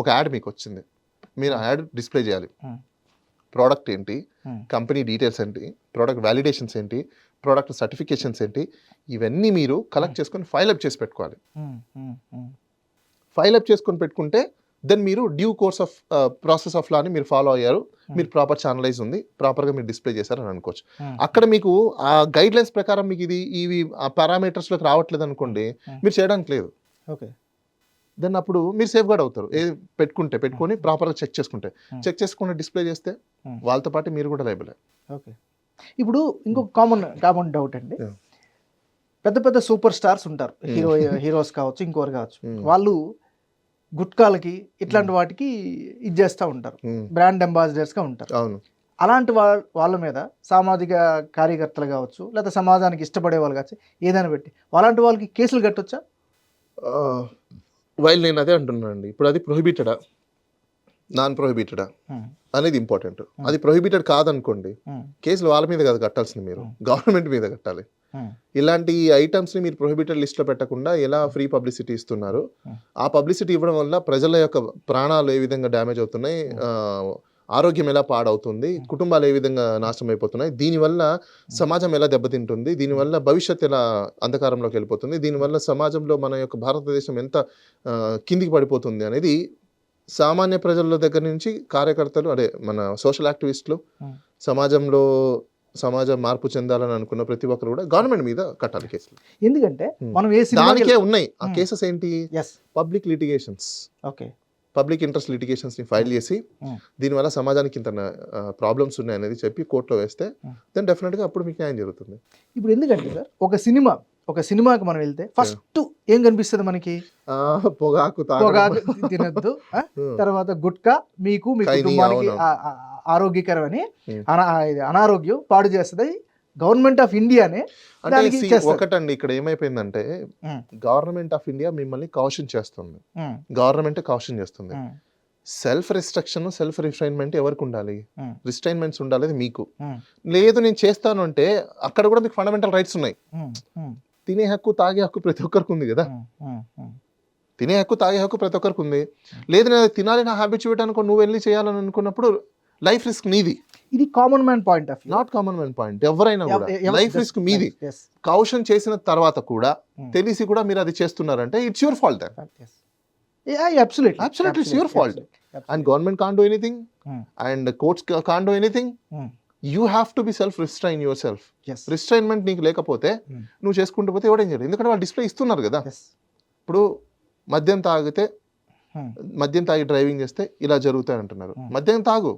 ఒక యాడ్ మీకు వచ్చింది, మీరు ఆ యాడ్ డిస్ప్లే చేయాలి. ప్రోడక్ట్ ఏంటి, కంపెనీ డీటెయిల్స్ ఏంటి, ప్రోడక్ట్ వ్యాలిడేషన్స్ ఏంటి, ప్రోడక్ట్ సర్టిఫికేషన్స్ ఏంటి, ఇవన్నీ మీరు కలెక్ట్ చేసుకొని ఫైల్ అప్ చేసి పెట్టుకోవాలి. ఫైల్ అప్ చేసుకొని పెట్టుకుంటే దెన్ మీరు due course of process of లాని మీరు ఫాలో అయ్యారు, మీరు ప్రాపర్ ఛానలైజ్ ఉంది, ప్రాపర్గా మీరు డిస్ప్లే చేశారని అనుకోవచ్చు. అక్కడ మీకు ఆ గైడ్ లైన్స్ ప్రకారం మీకు ఇవి ఆ పారామీటర్స్లోకి రావట్లేదు అనుకోండి, మీరు చేయడానికి లేదు. ఓకే, దెన్ అప్పుడు మీరు సేఫ్ గార్డ్ అవుతారు. పెట్టుకొని ప్రాపర్గా చెక్ చేసుకుంటే డిస్ప్లే చేస్తే వాళ్ళతో పాటు మీరు కూడా లైబుల్. ఓకే, ఇప్పుడు ఇంకొక కామన్ డౌట్ అండి, పెద్ద పెద్ద సూపర్ స్టార్స్ ఉంటారు, హీరోస్ కావచ్చు, ఇంకోరు కావచ్చు, వాళ్ళు గుట్కాలకి ఇట్లాంటి వాటికి ఇది చేస్తూ ఉంటారు, బ్రాండ్ అంబాసిడర్స్గా ఉంటారు. అవును, అలాంటి వాళ్ళ మీద సామాజిక కార్యకర్తలు కావచ్చు, లేదా సమాజానికి ఇష్టపడే వాళ్ళు కావచ్చు, ఏదైనా పెట్టి అలాంటి వాళ్ళకి కేసులు కట్టొచ్చా? వైల్ నేను అదే అంటున్నానండి, ఇప్పుడు అది ప్రొహిబిటెడా నాన్ ప్రొహిబిటెడా అనేది ఇంపార్టెంట్. అది ప్రొహిబిటెడ్ కాదనుకోండి, కేసులు వాళ్ళ మీద కాదు కట్టాల్సింది, మీరు గవర్నమెంట్ మీద కట్టాలి. ఇలాంటి ఐటమ్స్ని మీరు ప్రొహిబిటెడ్ లిస్ట్లో పెట్టకుండా ఎలా ఫ్రీ పబ్లిసిటీ ఇస్తున్నారు, ఆ పబ్లిసిటీ ఇవ్వడం వల్ల ప్రజల యొక్క ప్రాణాలు ఏ విధంగా డ్యామేజ్ అవుతున్నాయి, ఆరోగ్యం ఎలా పాడవుతుంది, కుటుంబాలు ఏ విధంగా నాశనం అయిపోతున్నాయి, దీనివల్ల సమాజం ఎలా దెబ్బతింటుంది, దీనివల్ల భవిష్యత్తు ఎలా అంధకారంలోకి వెళ్ళిపోతుంది, దీనివల్ల సమాజంలో మన యొక్క భారతదేశం ఎంత కిందికి పడిపోతుంది అనేది సామాన్య ప్రజల దగ్గర నుంచి కార్యకర్తలు, అదే మన సోషల్ యాక్టివిస్టులు, సమాజం మార్పు చెందాలని అనుకున్న ప్రతి ఒక్కరు కూడా గవర్నమెంట్ మీద కట్టాలి కేసులు. ఎందుకంటే మనం దానికే ఉన్నాయి ఆ కేసెస్ ఏంటి, public litigations, public interest litigations ని ఫైల్ చేసి దీనివల్ల సమాజానికి ఇంత ప్రాబ్లమ్స్ ఉన్నాయి అనేది చెప్పి కోర్టులో వేస్తే దెన్ డెఫినెట్ గా అప్పుడు మీకు న్యాయం జరుగుతుంది. ఇప్పుడు ఎందుకంటే సార్, ఒక సినిమాకి మనం వెళ్తే ఫస్ట్ ఏం కనిపిస్తుంది మనకి, పొగాకు తినద్దు, తర్వాత గుట్కా మీకు మీ కుటుంబానికి ఆరోగ్యకరమని, అనారోగ్యం పాడు చేస్తుంది గవర్నమెంట్ ఆఫ్ ఇండియానే. ఒకటండి, ఇక్కడ ఏమైపోయిందంటే గవర్నమెంట్ ఆఫ్ ఇండియా మిమ్మల్ని కాషన్ చేస్తుంది, గవర్నమెంట్ కాషన్ చేస్తుంది. సెల్ఫ్ రిస్ట్రిక్షన్, సెల్ఫ్ రిస్ట్రైన్మెంట్ ఎవరికి ఉండాలి? రిస్ట్రైన్మెంట్స్ ఉండాలి మీకు. లేదు నేను చేస్తాను అంటే అక్కడ కూడా మీకు ఫండమెంటల్ రైట్స్ ఉన్నాయి. తినే హక్కు, తాగే హక్కు ప్రతి ఒక్కరికి ఉంది కదా. తినే హక్కు, తాగే హక్కు ప్రతి ఒక్కరికి ఉంది. లేదు నేను తినాలి, నా హ్యాబిచువేట్ అనుకో, నువ్వు వెళ్ళి చేయాలని అనుకున్నప్పుడు లైఫ్ రిస్క్ నీది. ఇది common man point of view, not common man point. ఎవరైనా కూడా లైఫ్ రిస్క్ మీది. కౌషన్ చేసిన తర్వాత కూడా తెలిసి కూడా మీరు అది చేస్తున్నారంటే it's your fault. Absolutely, it's your fault. And government can't do anything, and courts can't do anything. You have to be self-restrain yourself. Restrainment నీకు లేకపోతే నువ్వు చేసుకుంటూ పోతే ఎవడేం చేయడు. ఎందుకంటే వాళ్ళు డిస్ప్లే ఇస్తున్నారు కదా. ఇప్పుడు మద్యం తాగి డ్రైవింగ్ చేస్తే ఇలా జరుగుతాయి అంటున్నారు. మద్యం తాగు,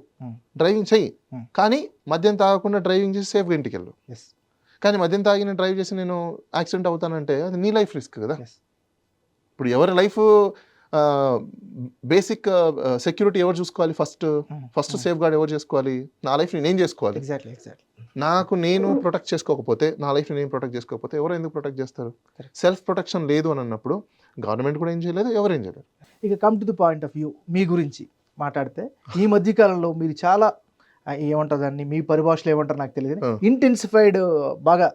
డ్రైవింగ్ చెయ్యి, కానీ మద్యం తాగకుండా డ్రైవింగ్ చేసి సేఫ్గా ఇంటికి వెళ్ళు. కానీ మద్యం తాగి నేను డ్రైవ్ చేసి నేను యాక్సిడెంట్ అవుతానంటే అది నీ లైఫ్ రిస్క్ కదా. ఇప్పుడు ఎవరి లైఫ్ బేసిక్ సెక్యూరిటీ ఎవరు చూసుకోవాలి? ఫస్ట్ సేఫ్ గార్డ్ ఎవరు చేసుకోవాలి? నా లైఫ్ నేను చేసుకోవాలి. నాకు నేను ప్రొటెక్ట్ చేసుకోకపోతే, నా లైఫ్ నేను ప్రొటెక్ట్ చేసుకోకపోతే ఎవరు ఎందుకు ప్రొటెక్ట్ చేస్తారు? సెల్ఫ్ ప్రొటెక్షన్ లేదు అని అన్నప్పుడు గవర్నమెంట్ కూడా ఏం చేయలేదు, ఎవరు ఏం చేయలేదు. ఇక come to the point of view, మీ గురించి మాట్లాడితే ఈ మధ్యకాలంలో మీరు చాలా ఏమంటారు దాన్ని, మీ పరిభాషలో ఏమంటారు నాకు తెలియదు, ఇంటెన్సిఫైడ్, బాగా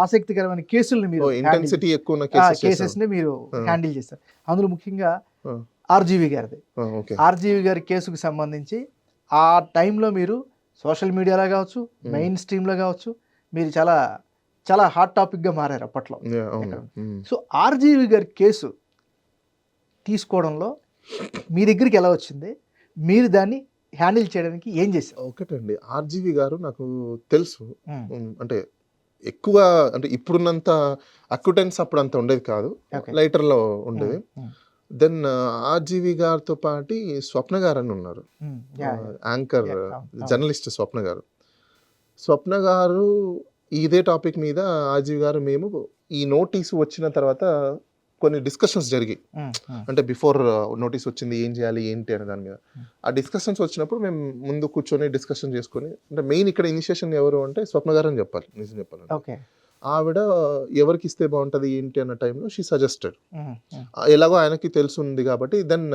ఆసక్తికరమైన కేసుల్ని మీరు ఇంటెన్సిటీ ఎక్కువ ఉన్న కేసెస్ కేసెస్ని మీరు హ్యాండిల్ చేస్తారు. అందులో ముఖ్యంగా ఆర్జీవి గారిది. ఓకే ఆర్జీవి గారి కేసుకు సంబంధించి ఆ టైంలో మీరు సోషల్ మీడియాలో కావచ్చు, మెయిన్ స్ట్రీమ్లో కావచ్చు, మీరు చాలా చాలా హాట్ టాపిక్గా మారారు అప్పట్లో. సో ఆర్జీవి గారి కేసు తీసుకోవడంలో మీ దగ్గరికి ఎలా వచ్చింది, మీరు దాన్ని హ్యాండిల్ చేయడానికి ఏం చేశారు? ఒకటండి, ఆర్జీవి గారు నాకు తెలుసు. అంటే ఎక్కువ అంటే ఇప్పుడున్నంత అక్యుటెన్స్ అప్పుడు అంత ఉండేది కాదు, లైటర్లో ఉండేది. దెన్ ఆర్జీవి గారితో పాటు స్వప్న గారు అని ఉన్నారు, యాంకర్ జర్నలిస్ట్ స్వప్న గారు. స్వప్న గారు ఇదే టాపిక్ మీద ఆర్జీవి గారు మేము ఈ నోటీసు వచ్చిన తర్వాత కొన్ని డిస్కషన్స్ జరిగాయి. అంటే బిఫోర్ నోటీస్ వచ్చింది ఏం చేయాలి ఏంటి అనే దాని మీద ఆ డిస్కషన్స్ వచ్చినప్పుడు మేము ముందు కూర్చొని డిస్కషన్ చేసుకొని, అంటే మెయిన్ ఇక్కడ ఇనిషియేషన్ ఎవరు అంటే స్వప్న గారు అని చెప్పాలి, నిజం చెప్పాలి. ఆవిడ ఎవరికి ఇస్తే బాగుంటుంది ఏంటి అన్న టైంలో షీ సజెస్టెడ్. ఎలాగో ఆయనకి తెలుసుంది కాబట్టి దెన్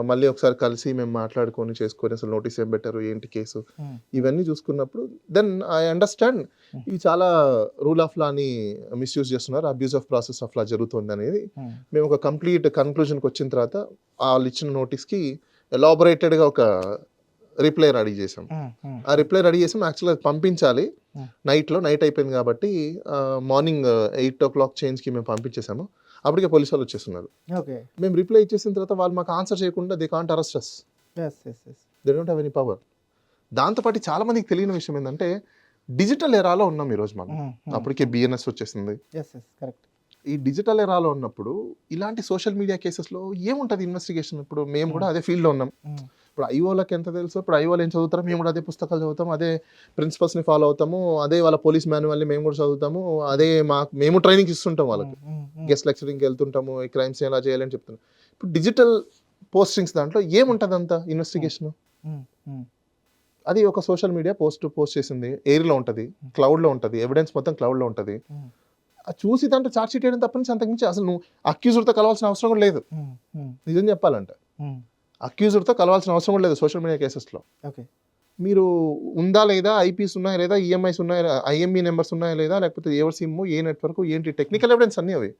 మళ్ళీ ఒకసారి కలిసి మేము మాట్లాడుకొని చేసుకొని అసలు నోటీస్ ఏం పెట్టారు ఏంటి కేసు ఇవన్నీ చూసుకున్నప్పుడు దెన్ ఐ అండర్స్టాండ్ ఇవి చాలా రూల్ ఆఫ్ లాని మిస్యూజ్ చేస్తున్నారు, abuse of process of law జరుగుతుంది అనేది మేము ఒక కంప్లీట్ కన్క్లూజన్కి వచ్చిన తర్వాత వాళ్ళు ఇచ్చిన నోటీస్కి ఎలాబొరేటెడ్గా ఒక రిప్లై రెడీ చేసాం. ఆ రిప్లై రెడీ చేసాం, యాక్చువల్గా పంపించాలి నైట్ అయిపోయింది కాబట్టి మార్నింగ్ 8 o'clock చేంజ్కి మేము పంపించేసాము. అప్పటికే పోలీసు వాళ్ళు వచ్చేస్తున్నారు. మేము రిప్లై ఇచ్చేసిన తర్వాత వాళ్ళు మాకు ఆన్సర్ చేయకుండా they can't arrest us, they don't have any power. దాంతోపాటు చాలా మందికి తెలియని విషయం ఏంటంటే డిజిటల్ ఎరాలో ఉన్నాం ఈరోజు మనం. అప్పటికే బిఎన్ఎస్ వచ్చేసింది. ఈ డిజిటల్ ఎరాలో ఉన్నప్పుడు ఇలాంటి సోషల్ మీడియా కేసెస్లో ఏముంటుంది ఇన్వెస్టిగేషన్? ఇప్పుడు మేము కూడా అదే ఫీల్డ్లో ఉన్నాం. ఇప్పుడు ఐఓలకు ఎంత తెలుసో, ఇప్పుడు ఐఓలు ఏం చదువుతారో మేము కూడా అదే పుస్తకాలు చదువుతాము, అదే ప్రిన్సిపల్స్ని ఫాలో అవుతాము, అదే వాళ్ళ పోలీస్ మాన్యువల్ని మేము కూడా చదువుతాము, అదే మేము ట్రైనింగ్ ఇస్తుంటాం వాళ్ళకి, గెస్ట్ లెక్చరింగ్కి వెళ్తుంటాము, ఈ క్రైమ్స్ ఎలా చేయాలని చెప్తున్నాం. ఇప్పుడు డిజిటల్ పోస్టింగ్స్ దాంట్లో ఏముంటుంది అంత ఇన్వెస్టిగేషన్? అది ఒక సోషల్ మీడియా పోస్ట్ చేసింది, ఎయిర్లో ఉంటుంది, క్లౌడ్లో ఉంటుంది, ఎవిడెన్స్ మొత్తం క్లౌడ్లో ఉంటుంది. చూసి దాంట్లో చార్జ్ షీట్ చేయడం తప్ప నుంచి అంతకుమించి అసలు నువ్వు అక్యూజర్తో కలవాల్సిన అవసరం కూడా లేదు. నిజం చెప్పాలంటే అక్యూజర్తో కలవాల్సిన అవసరం కూడా లేదు సోషల్ మీడియా కేసెస్లో. మీరు ఉందా లేదా, ఐపీస్ ఉన్నాయా లేదా, ఈఎంఐస్ ఉన్నాయా, ఐఎంఈ నెంబర్స్ ఉన్నాయా లేదా, లేకపోతే ఎవరి సిమ్, ఏ నెట్వర్క్, ఏంటి టెక్నికల్ ఎవిడెన్స్ అన్నీ అవి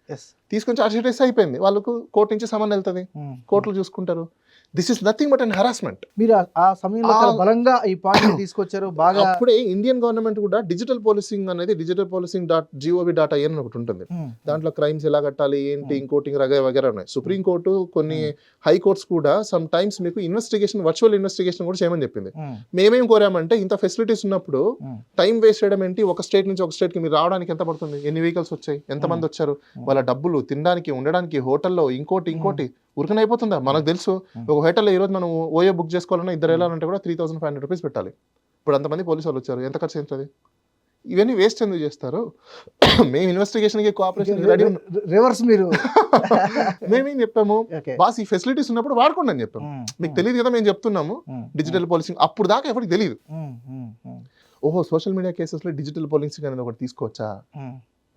తీసుకొని చార్జ్ షీట్ వేస్తే అయిపోయింది. వాళ్ళకు కోర్టు నుంచి సమన్ వెళ్తుంది, కోర్టులు చూసుకుంటారు. This is nothing but an harassment. మీరు ఆ సమయంలో చాలా బలంగా ఈ పాయింట్ తీసుకొచ్చారు బాగా. అప్పుడే ఇండియన్ గవర్నమెంట్ కూడా డిజిటల్ పోలీసింగ్ అనేది digitalpolicing.gov.in అని ఒకటి ఉంటుంది. దాంట్లో క్రైమ్స్ ఎలా కట్టాలి ఏంటి, ఇంకోటి వగేరా ఉన్నాయి. సుప్రీం కోర్టు కొన్ని హై కోర్ట్స్ కూడా సమ్ టైమ్స్ మీకు ఇన్వెస్టిగేషన్, వర్చువల్ ఇన్వెస్టిగేషన్ కూడా చేయమని చెప్పింది. మేమేం కోరామంటే ఇంత ఫెసిలిటీస్ ఉన్నప్పుడు టైం వేస్ట్ చేయడం ఏంటి? ఒక స్టేట్ నుంచి ఒక స్టేట్ కి మీరు రావడానికి ఎంత పడుతుంది, ఎన్ని వెహికల్స్ వచ్చాయి, ఎంతమంది వచ్చారు, వాళ్ళ డబ్బులు, తినడానికి, ఉండడానికి, హోటల్లో ఇంకోటి ఉరకన అయిపోతుందా? మనకు తెలుసు, ఒక హోటల్లో ఈరోజు మనం ఓయో బుక్ చేసుకోవాలన్నా 2 వెళ్ళాలంటే కూడా 3,500 రూపీస్ పెట్టాలి. ఇప్పుడు అంతమంది పోలీసు వాళ్ళు వచ్చారు, ఎంత ఖర్చు అవుతుంది? ఇవన్నీ వేస్ట్ ఎందుకు చేస్తారు? మేము ఇన్వెస్టిగేషన్కి కోఆపరేషన్ రెడీ రివర్స్ మీరు మేమేం చెప్పాము, బాస్ ఈ ఫెసిలిటీస్ ఉన్నప్పుడు వాడుకోండి అని చెప్పాము. మీకు తెలియదు కదా మేము చెప్తున్నాము డిజిటల్ పోలీసింగ్. అప్పుడు దాకా ఎవరికి తెలియదు. ఓహో, సోషల్ మీడియా కేసెస్లో డిజిటల్ పోలీసింగ్ అనేది ఒకటి తీసుకోవచ్చా,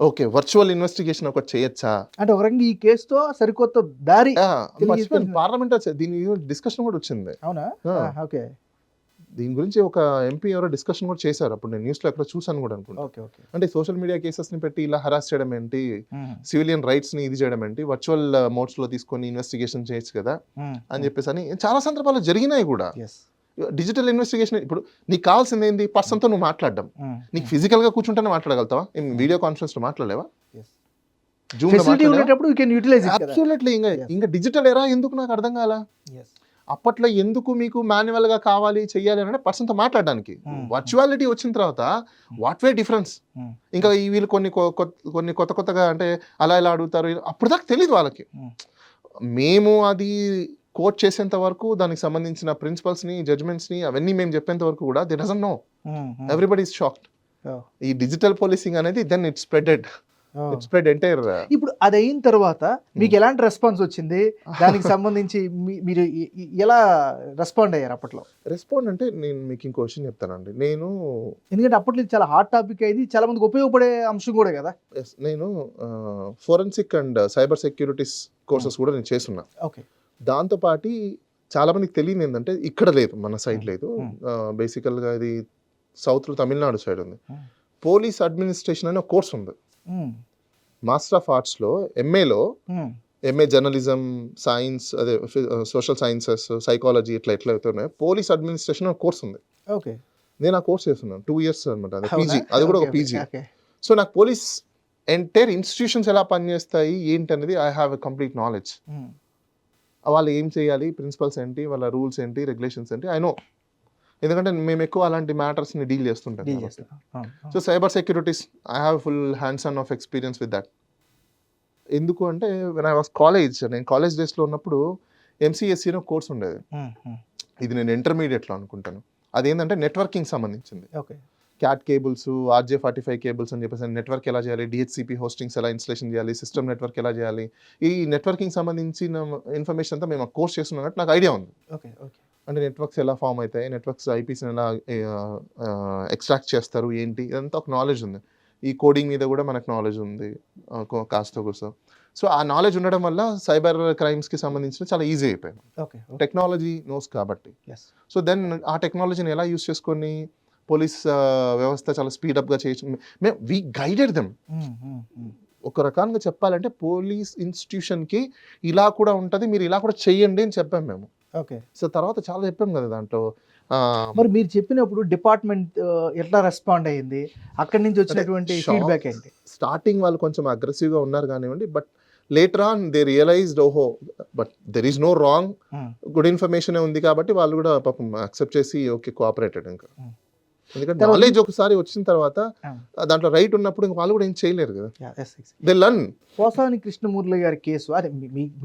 ఓకే, వర్చువల్ ఇన్వెస్టిగేషన్ ఒకటి చేయొచ్చా అంటే ఒక రంగా ఈ కేసుతో సరికొత్త దారి పార్లమెంట్ దీని డిస్కషన్ కూడా వచ్చింది. అవునా? ఓకే. దీని గురించి ఒక ఎంపీ ఎవరో డిస్కషన్ కూడా చేశారు. అప్పుడు నేను న్యూస్లో ఎక్కడ చూసాను కూడా అనుకుంటా. అంటే సోషల్ మీడియా కేసెస్ ని పెట్టి ఇలా హరాస్ చేయడం ఏంటి, సివిలియన్ రైట్స్ ని ఇది చేయడం ఏంటి, వర్చువల్ మోడ్స్ లో తీసుకొని ఇన్వెస్టిగేషన్ చేయొచ్చు కదా అని చెప్పేసి అని చాలా సందర్భాల్లో జరిగినాయి కూడా. డిజిటల్ ఇన్వెస్టిగేషన్ ఇప్పుడు నీకు కావాల్సింది ఏంది? పర్సన్తో నువ్వు మాట్లాడడం. నీకు ఫిజికల్ గా కూర్చుంటేనే మాట్లాడగలుగుతావా? వీడియో కాన్ఫరెన్స్ లో మాట్లాడలేవా? ఇంకా డిజిటల్ ఎరా ఎందుకు నాకు అర్థం కాల. అప్పట్లో ఎందుకు మీకు మాన్యువల్ గా కావాలి చెయ్యాలి అంటే పర్సన్తో మాట్లాడడానికి. వర్చువాలిటీ వచ్చిన తర్వాత వాట్ వే డిఫరెన్స్? ఇంకా వీళ్ళు కొన్ని కొత్తగా అంటే అలా ఇలా అడుగుతారు, అప్పుడు దాకా తెలియదు వాళ్ళకి. మేము అది కోట్ చేసేంత వరకు దానికి సంబంధించిన ప్రిన్సిపల్స్ ని, జడ్జ్మెంట్స్ ని అవన్నీ మేము చెప్పేంత వరకు కూడా they doesn't know. Everybody is shocked. ఈ డిజిటల్ పోలీసింగ్ అనేది దెన్ ఇట్ స్ప్రెడ్ ఎంటైర్. ఇప్పుడు అది అయిన తర్వాత మీకు ఎలాంటి రెస్పాన్స్ వచ్చింది? దానికి సంబంధించి మీరు ఎలా రెస్పాండ్ అయ్యారు అప్పట్లో? రెస్పాండ్ అంటే నేను మీకు ఇంకో విషయం చెప్తానండి. నేను ఎందుకంటే అప్పట్లో చాలా హాట్ టాపిక్ అయింది, చాలా మందికి ఉపయోగపడే అంశం కూడా కదా. నేను forensic and cyber securities courses కూడా నేను చేస్తున్నా. ఓకే. దాంతోపాటు చాలా మందికి తెలియదు ఏంటంటే ఇక్కడ లేదు, మన సైడ్ లేదు, బేసికల్గా ఇది సౌత్లో తమిళనాడు సైడ్ ఉంది. పోలీస్ అడ్మినిస్ట్రేషన్ అనే ఒక కోర్స్ ఉంది. మాస్టర్ ఆఫ్ ఆర్ట్స్లో ఎంఏలో ఎంఏ జర్నలిజం, సైన్స్, అదే సోషల్ సైన్సెస్, సైకాలజీ ఇట్లా ఎట్లయితే ఉన్నాయో పోలీస్ అడ్మినిస్ట్రేషన్ ఒక కోర్స్ ఉంది. ఓకే. నేను ఆ కోర్స్ చేస్తున్నాను 2 years అనమాట. అది అవునా? పీజీ, అది కూడా ఒక ఓకే, పీజీ. ఓకే. సో నాకు పోలీస్ ఎంటైర్ ఇన్స్టిట్యూషన్స్ ఎలా పనిచేస్తాయి ఏంటి అనేది I have a complete knowledge. వాళ్ళు ఏం చేయాలి, ప్రిన్సిపల్స్ ఏంటి, వాళ్ళ రూల్స్ ఏంటి, రెగ్యులేషన్స్ ఏంటి, ఐ నో. ఎందుకంటే మేము ఎక్కువ అలాంటి మ్యాటర్స్ని డీల్ చేస్తుంటాం. So cyber securities I have full hands on off experience with that. ఎందుకు అంటే వెన్ ఐ వాస్ నేను కాలేజ్ డేస్లో ఉన్నప్పుడు ఎంసీఎస్సీ అనే కోర్స్ ఉండేది. ఇది నేను ఇంటర్మీడియట్లో అనుకుంటాను. అదేంటంటే నెట్వర్కింగ్ సంబంధించింది. Okay. Cat cables, RJ45 cables అని చెప్పేసి నెట్వర్క్ ఎలా చేయాలి, DHCP హోస్టింగ్స్ ఎలా ఇన్స్టలేషన్ చేయాలి, సిస్టమ్ నెట్వర్క్ ఎలా చేయాలి, ఈ నెట్వర్కింగ్ సంబంధించిన ఇన్ఫర్మేషన్ అంతా మేము కోర్స్ చేస్తున్నాం కాబట్టి నాకు ఐడియా ఉంది. Okay, okay. అంటే నెట్వర్క్స్ ఎలా ఫామ్ అవుతాయి, నెట్వర్క్స్ ఐపీస్ని ఎలా ఎక్స్ట్రాక్ట్ చేస్తారు ఏంటి, ఇదంతా ఒక నాలెడ్జ్ ఉంది. ఈ కోడింగ్ మీద కూడా మనకు నాలెడ్జ్ ఉంది కాస్త కూర్చో. సో ఆ నాలెడ్జ్ ఉండడం వల్ల సైబర్ క్రైమ్స్కి సంబంధించిన చాలా ఈజీ అయిపోయింది. ఓకే. టెక్నాలజీ నోస్ కాబట్టి. సో దెన్ ఆ టెక్నాలజీని ఎలా యూస్ చేసుకొని పోలీస్ వ్యవస్థ చాలా స్పీడప్గా చేయొచ్చు. మేము వీ గైడెడ్ దెమ్. ఒక రకంగా చెప్పాలంటే పోలీస్ ఇన్స్టిట్యూషన్కి ఇలా కూడా ఉంటుంది, మీరు ఇలా కూడా చెయ్యండి అని చెప్పాం మేము. ఓకే. సో తర్వాత చాలా చెప్పాం కదా దాంట్లో. మరి మీరు చెప్పినప్పుడు డిపార్ట్మెంట్ ఎట్లా రెస్పాండ్ అయ్యింది, అక్కడి నుంచి వచ్చినటువంటి ఫీడ్బ్యాక్ ఏంటి? స్టార్టింగ్ వాళ్ళు కొంచెం అగ్రెసివ్గా ఉన్నారు కానివ్వండి, but later on they realized ఓహో but there is no wrong, good information ఉంది కాబట్టి వాళ్ళు కూడా పాపం అక్సెప్ట్ చేసి ఓకే కోఆపరేటెడ్. ఇంకా ఎందుకంటే నాలెడ్జ్ ఒకసారి వచ్చిన తర్వాత దాంట్లో రైట్ ఉన్నప్పుడు ఇంకా వాళ్ళు కూడా ఏం చేయలేరు కదా, దే లర్న్. పోసాని కృష్ణమూర్తి గారి కేసు అదే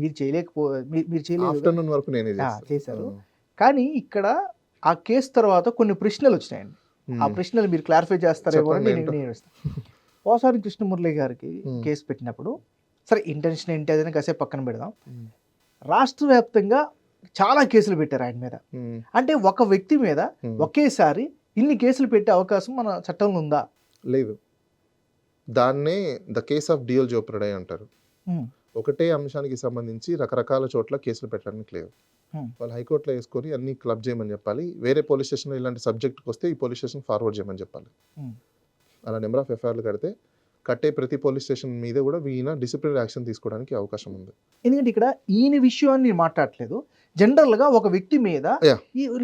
మీరు చేయలేదు, ఆఫ్టర్నూన్ వరకు నేనే చేశారు. కానీ ఇక్కడ ఆ కేసు తర్వాత కొన్ని ప్రశ్నలు వచ్చినాయండి. ఆ ప్రశ్నలు మీరు క్లారిఫై చేస్తారేమో అని నేను పోసాని కృష్ణమూర్తి గారికి కేసు పెట్టినప్పుడు, సరే ఇంటెన్షన్ ఏంటి అదని కాసేపు పక్కన పెడదాం, రాష్ట్ర వ్యాప్తంగా చాలా కేసులు పెట్టారు ఆయన మీద. అంటే ఒక వ్యక్తి మీద ఒకేసారి ఇన్ని కేసులు పెట్టే అవకాశం మన చట్టంలో ఉందా? లేదు. దాన్నే ద కేస్ ఆఫ్ డియోల్ జోప్రడే అంటారు. ఒకటే అంశానికి సంబంధించి రకరకాల చోట్ల కేసులు పెట్టడానికి లేదు. వాళ్ళు హైకోర్టులో వేసుకొని అన్ని క్లబ్ చేయమని చెప్పాలి. వేరే పోలీస్ స్టేషన్లో ఇలాంటి సబ్జెక్ట్కి వస్తే ఈ పోలీస్ స్టేషన్ ఫార్వర్డ్ చేయమని చెప్పాలి. అలా నెంబర్ ఆఫ్ ఎఫ్ఐఆర్లు కట్టే ప్రతి పోలీస్ స్టేషన్ మీద కూడా ఈయన డిసిప్లినరీ యాక్షన్ తీసుకోవడానికి అవకాశం ఉంది. ఎందుకంటే ఇక్కడ ఈయన విషయాన్ని మాట్లాడట్లేదు, జనరల్గా ఒక వ్యక్తి మీద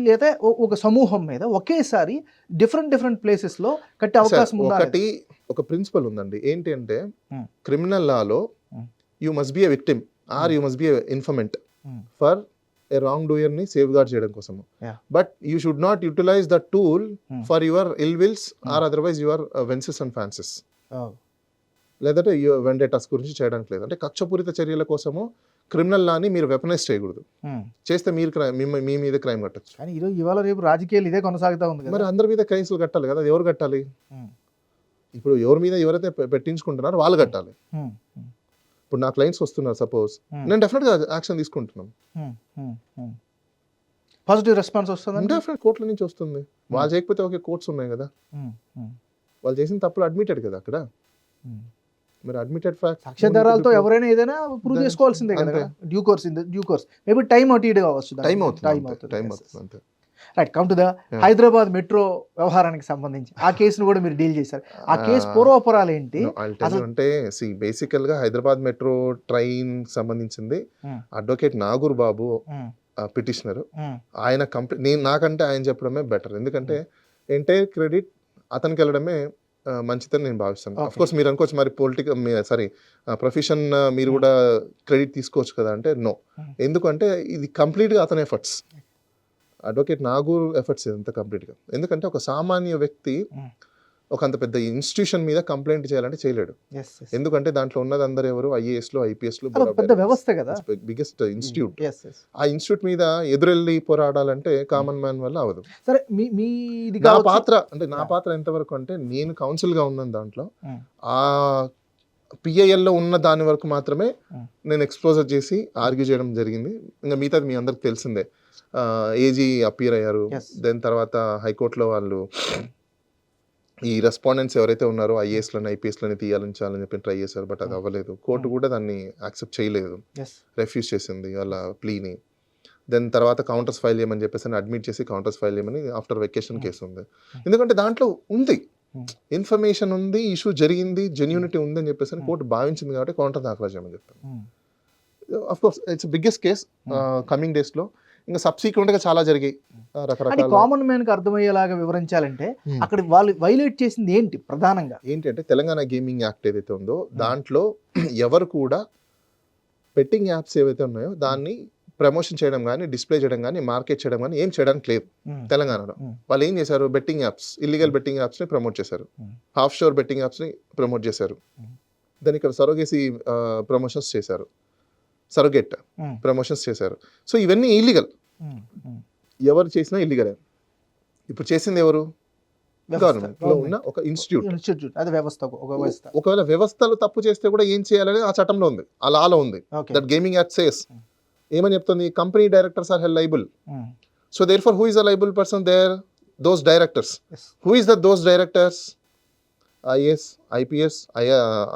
లేదా ఒక సమూహం మీద ఒకేసారి డిఫరెంట్ ప్లేసెస్లో కట్టే అవకాశం ఉంది. ఒకటి ఒక ప్రిన్సిపల్ ఉందండి, ఏంటి అంటే క్రిమినల్ లాలో you must be a victim or you must be a informant for a wrong doer ని సేఫ్ గార్డ్ చేయడం కోసము. But you should not utilize the tool for your ill wills or otherwise your whims and fancies, లేదంటే వెండేటాస్ గురించి చేయడానికి లేదు. అంటే కక్షపూరిత చర్యల కోసము క్రిమినల్ లాని మీరు వెపనైజ్ చేయకూడదు. చేస్తే మీరు మీ మీద క్రైమ్ కట్టచ్చు. కానీ ఈరోజు ఇవాళ రేపు రాజకీయాలు ఇదే కొనసాగుతూ ఉంది. మరి అందరి మీద క్రైమ్స్ కట్టాలి కదా, ఎవరు కట్టాలి? ఇప్పుడు ఎవరి మీద ఎవరైతే పెట్టించుకుంటున్నారో వాళ్ళు కట్టాలి. ఇప్పుడు నా క్లయింట్స్ వస్తున్నారు సపోజ్, నేను డెఫినెట్గా యాక్షన్ తీసుకుంటున్నాను. పాజిటివ్ రెస్పాన్స్ వస్తుంది, డెఫినెట్ కోర్టుల నుంచి వస్తుంది. వాళ్ళు చేయకపోతే ఓకే, కోర్ట్స్ ఉన్నాయి కదా, వాళ్ళు చేసిన తప్పులు అడ్మిటెడ్ కదా అక్కడ. మరి అడ్మిటెడ్ ఫ్యాక్ట్ సాక్ష్యాధారాలతో ఎవరైనా ఏదైనా ప్రూవ్ చేసుకోవాల్సిందే కదా. డ్యూ కోర్స్ మేబీ టైం అటు కావచ్చు, టైం అవుతుంది. Right, come to the Hyderabad metro వ్యవహారానికి సంబంధించి ఆ కేసును కూడా మీరు డీల్ చేశారు. ఆ కేసు పూర్వపరాలు ఏంటి అంటే బేసికల్ గా హైదరాబాద్ మెట్రో ట్రైన్ సంబంధించింది అడ్వకేట్ నాగూర్ బాబు పిటిషనర్. ఆయన నాకంటే ఆయన చెప్పడమే బెటర్, ఎందుకంటే ఎంటైర్ క్రెడిట్ అతనికి వెళ్ళడమే మంచిదని నేను భావిస్తాను. అఫ్ కోర్స్ మీరు అనుకోవచ్చు మరి ప్రొఫెషన్ మీరు కూడా క్రెడిట్ తీసుకోవచ్చు కదా అంటే నో. ఎందుకంటే ఇది కంప్లీట్గా అతని ఎఫర్ట్స్, అడ్వకేట్ నాగూర్ ఎఫర్ట్స్ ఇదంతా కంప్లీట్గా. ఎందుకంటే ఒక సామాన్య వ్యక్తి ఒక అంత పెద్ద ఇన్స్టిట్యూషన్ మీద కంప్లైంట్ చేయాలంటే చేయలేడు. ఎందుకంటే దాంట్లో ఉన్నది అందరు ఎవరు, ఐఏఎస్లు, ఐపీఎస్లు, బిగ్గెస్ట్ ఇన్స్టిట్యూట్. ఆ ఇన్స్టిట్యూట్ మీద ఎదురెళ్ళి పోరాడాలంటే కామన్ మ్యాన్ వల్ల అవదు. సరే, నా పాత్ర ఎంతవరకు అంటే నేను కౌన్సిల్ గా ఉన్నాను దాంట్లో. ఆ పిఐఎల్లో ఉన్న దాని వరకు మాత్రమే నేను ఎక్స్పోజర్ చేసి ఆర్గ్యూ చేయడం జరిగింది. ఇంకా మిగతాది మీ అందరికి తెలిసిందే. ఏజీ అపియర్ అయ్యారు, దాని తర్వాత హైకోర్టులో వాళ్ళు ఈ రెస్పాండెంట్స్ ఎవరైతే ఉన్నారో ఐఏఎస్లని, ఐపీఎస్లని తీయాలని చెప్పి ట్రై చేశారు, బట్ అది అవ్వలేదు. కోర్టు కూడా దాన్ని యాక్సెప్ట్ చేయలేదు, రెఫ్యూజ్ చేసింది వాళ్ళ ప్లీని. దెన్ తర్వాత కౌంటర్స్ ఫైల్ చేయమని చెప్పేసి అడ్మిట్ చేసి కౌంటర్స్ ఫైల్ చేయమని ఆఫ్టర్ వెకేషన్ కేసు ఉంది. ఎందుకంటే దాంట్లో ఉంది ఇన్ఫర్మేషన్ ఉంది, ఇష్యూ జరిగింది, జెన్యూనిటీ ఉంది అని చెప్పేసి కోర్టు భావించింది కాబట్టి కౌంటర్ దాఖలా చేయమని చెప్పాను. Of course it's biggest case coming days లో. ఇంకా సబ్సిక్వెంట్ గా చాలా జరిగాయి రకరకాల. కామన్ మ్యాన్ కి అర్థమయ్యేలాగా వివరించాలంటే అక్కడ వాళ్ళు వైలేట్ చేసింది ఏంటి ప్రధానంగా? ఏంటంటే తెలంగాణ గేమింగ్ యాక్ట్ ఏదైతే ఉందో దాంట్లో ఎవరు కూడా బెట్టింగ్ యాప్స్ ఏవైతే ఉన్నాయో దాన్ని ప్రమోషన్ చేయడం కానీ, డిస్ప్లే చేయడం కానీ, మార్కెట్ చేయడం కానీ ఏం చేయడానికి లేదు తెలంగాణలో. వాళ్ళు ఏం చేశారు, betting apps, illegal betting apps ని ప్రమోట్ చేశారు, హాఫ్ షోర్ బెట్టింగ్ యాప్స్ ని ప్రమోట్ చేశారు, దాని ఇక్కడ సరోగేసి ప్రమోషన్స్ చేశారు, సరోగేట్ ప్రమోషన్స్ చేశారు. సో ఇవన్నీ ఇల్లీగల్, ఎవరు చేసినా ఇల్లీగలే. ఇప్పుడు చేసింది ఎవరు? గవర్నమెంట్ లో ఉన్న ఒక ఇన్స్టిట్యూట్. అది వ్యవస్థ. ఒకవేళ వ్యవస్థలు తప్పు చేస్తే కూడా ఏం చేయాలని ఆ చట్టంలో ఉంది, ఆ లాలో ఉంది. దట్ గేమింగ్ యాక్ట్ సేస్ ఏమని చెప్తుంది, company directors are held liable. So therefore who is a liable person there? Those directors. Who is those directors? IAS, IPS,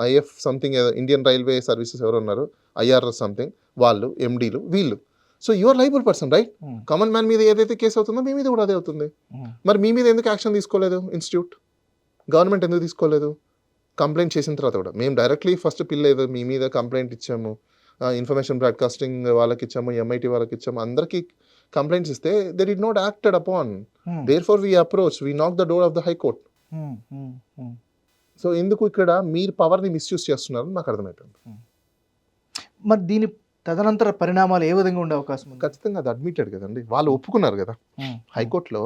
IF something, Indian railway services ఎవరు ఉన్నారు, ఐఆర్ సంథింగ్, వాళ్ళు ఎండీలు వీళ్ళు. So your liable person, right? Common man మీద ఏదైతే కేసు అవుతుందో మీ మీద కూడా అదే అవుతుంది. మరి మీ మీద ఎందుకు యాక్షన్ తీసుకోలేదు ఇన్స్టిట్యూట్? గవర్నమెంట్ ఎందుకు తీసుకోలేదు? కంప్లైంట్ చేసిన తర్వాత కూడా మేము డైరెక్ట్లీ ఫస్ట్ పిల్లలేదు, మీ మీద కంప్లైంట్ ఇచ్చాము, ఇన్ఫర్మేషన్ బ్రాడ్కాస్టింగ్ వాళ్ళకి ఇచ్చాము, ఎంఐటీ వాళ్ళకి ఇచ్చాము, అందరికీ కంప్లైంట్స్ ఇస్తే they did not acted upon. Therefore we approach, we knock the door of the high court. So ఎందుకు ఇక్కడ మీరు పవర్ని మిస్యూజ్ చేస్తున్నారని నాకు అర్థమైపోయింది. మరి దీని తదనంతర పరిణామాలు ఏ విధంగా ఉండే అవకాశం ఉంది? ఖచ్చితంగా అది అడ్మిటెడ్ కదండి, వాళ్ళు ఒప్పుకున్నారు కదా. హైకోర్టులో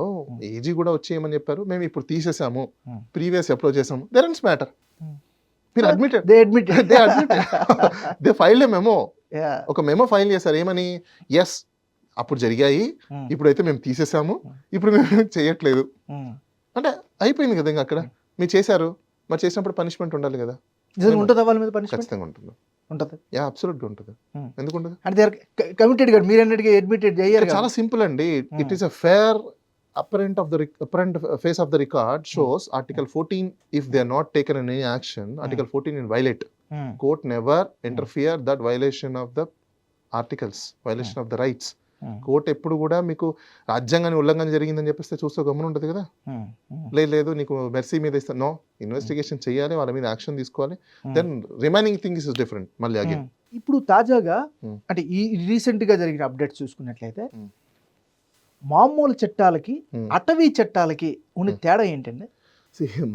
ఏజీ కూడా వచ్చి ఏమని చెప్పారు, మేము ఇప్పుడు తీసేసాము, ప్రీవియస్ అప్రోచ్ చేసాము, దేర్ ఇస్ మ్యాటర్. మీరు admitted, they filed A memo, ఒక మెమో ఫైల్ చేశారు. ఏమని? ఎస్ అప్పుడు జరిగాయి, ఇప్పుడైతే మేము తీసేసాము, ఇప్పుడు మేము చేయట్లేదు అంటే అయిపోయింది కదా. ఇంకా అక్కడ మీరు చేశారు, మరి చేసినప్పుడు పనిష్మెంట్ ఉండాలి కదా. ఉంటుందా వాళ్ళ మీద పనిష్మెంట్? ఖచ్చితంగా ఉంటుంది. ఉంటుంది, యా అబ్సల్యూట్గా ఉంటుంది. ఎందుకు ఉంటుంది? అంటే కమిటెడ్ గా మీరు అన్నట్టుగా అడ్మిటెడ్ చేయరు. చాలా సింపుల్ అండి. It is a fair apparent face of the record shows Article 14, if they are not taken in any action, Article 14 in violate. Court never interfere that violation of the articles, violation of the rights. Court ఎప్పుడు కూడా మీకు రాజ్యాంగాన్ని ఉల్లంఘన జరిగిందని చెప్పేస్తే చూస్తే గమనం ఉంటుంది కదా. లేదు నీకు మెర్సీ మీద ఇస్తా, నో, ఇన్వెస్టిగేషన్ చేయాలి, వాళ్ళ మీద యాక్షన్ తీసుకోవాలి, then remaining thing is different. మళ్ళీ అగైన్ ఇప్పుడు తాజాగా అంటే ఈ రీసెంట్ గా జరిగిన అప్డేట్స్ చూసుకున్నట్లయితే మామూలు చట్టాలకి అటవీ చట్టాలకి ఉన్న తేడా ఏంటండి?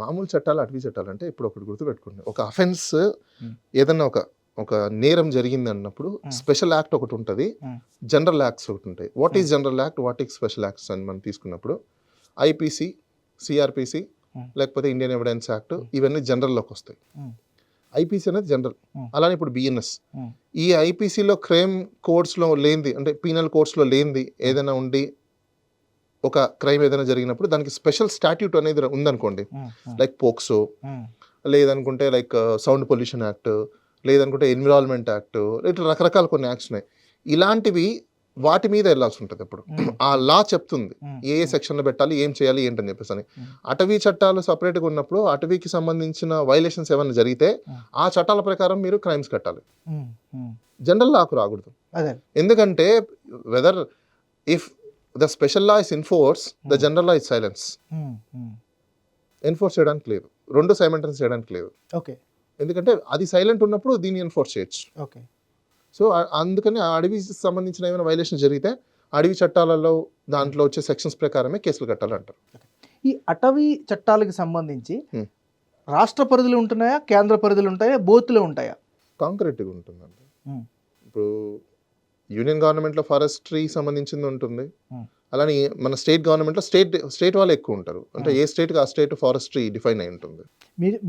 మామూలు చట్టాలు, అటవీ చట్టాలు అంటే ఇప్పుడు ఒకటి గుర్తుపెట్టుకోండి, ఒక అఫెన్స్ ఏదన్నా ఒక నేరం జరిగింది అన్నప్పుడు స్పెషల్ యాక్ట్ ఒకటి ఉంటుంది, జనరల్ యాక్ట్స్ ఒకటి ఉంటాయి. What is general act, what is special acts అని మనం తీసుకున్నప్పుడు ఐపీసీ, సిఆర్పిసి, లేకపోతే ఇండియన్ ఎవిడెన్స్ యాక్ట్, ఇవన్నీ జనరల్లోకి వస్తాయి. ఐపీసీ అనేది జనరల్. అలానే ఇప్పుడు బిఎన్ఎస్, ఈ ఐపీసీలో క్రైమ్ కోడ్స్లో లేనిది, అంటే పీనల్ కోడ్స్లో లేనిది ఏదైనా ఉండి ఒక క్రైమ్ ఏదైనా జరిగినప్పుడు దానికి స్పెషల్ స్టాట్యూట్ అనేది ఉందనుకోండి, లైక్ పోక్సో, లేదనుకుంటే లైక్ సౌండ్ పొల్యూషన్ యాక్ట్, లేదనుకుంటే ఎన్విరాన్మెంట్ యాక్ట్, ఇట్లా రకరకాల కొన్ని యాక్ట్స్ ఉన్నాయి. ఇలాంటివి వాటి మీద వెళ్ళాల్సి ఉంటుంది. అప్పుడు ఆ లా చెప్తుంది ఏ సెక్షన్లో పెట్టాలి, ఏం చేయాలి, ఏంటని చెప్పేసి అని. అటవీ చట్టాలు సపరేట్గా ఉన్నప్పుడు అటవీకి సంబంధించిన వైలేషన్స్ ఏమైనా జరిగితే ఆ చట్టాల ప్రకారం మీరు క్రైమ్స్ కట్టాలి, జనరల్ లాకు రాకూడదు. ఎందుకంటే whether if the special law is enforce, the general law is silence. Enforce చేయడానికి లేదు, రెండు సైమెంటెన్స్ చేయడానికి లేదు. ఎందుకంటే అది సైలెంట్ ఉన్నప్పుడు దీన్ని ఎన్ఫోర్స్ చేయొచ్చు. సో అందుకని ఆ అడవికి సంబంధించిన ఏమైనా వైలేషన్ జరిగితే అడవి చట్టాలలో దాంట్లో వచ్చే సెక్షన్స్ ప్రకారమే కేసులు కట్టాలంటారు. ఈ అటవీ చట్టాలకు సంబంధించి రాష్ట్ర పరిధులు ఉంటున్నాయా, కేంద్ర పరిధులు ఉంటాయా, బోత్లో ఉంటాయా? కాంక్రీట్గా ఉంటుందండి. ఇప్పుడు యూనియన్ గవర్నమెంట్లో ఫారెస్ట్రీ సంబంధించింది ఉంటుంది, అలానే మన స్టేట్ గవర్నమెంట్లో స్టేట్ వాళ్ళు ఎక్కువ ఉంటారు. అంటే ఏ స్టేట్కి ఆ స్టేట్ ఫారెస్ట్రీ డిఫైన్ అయి ఉంటుంది.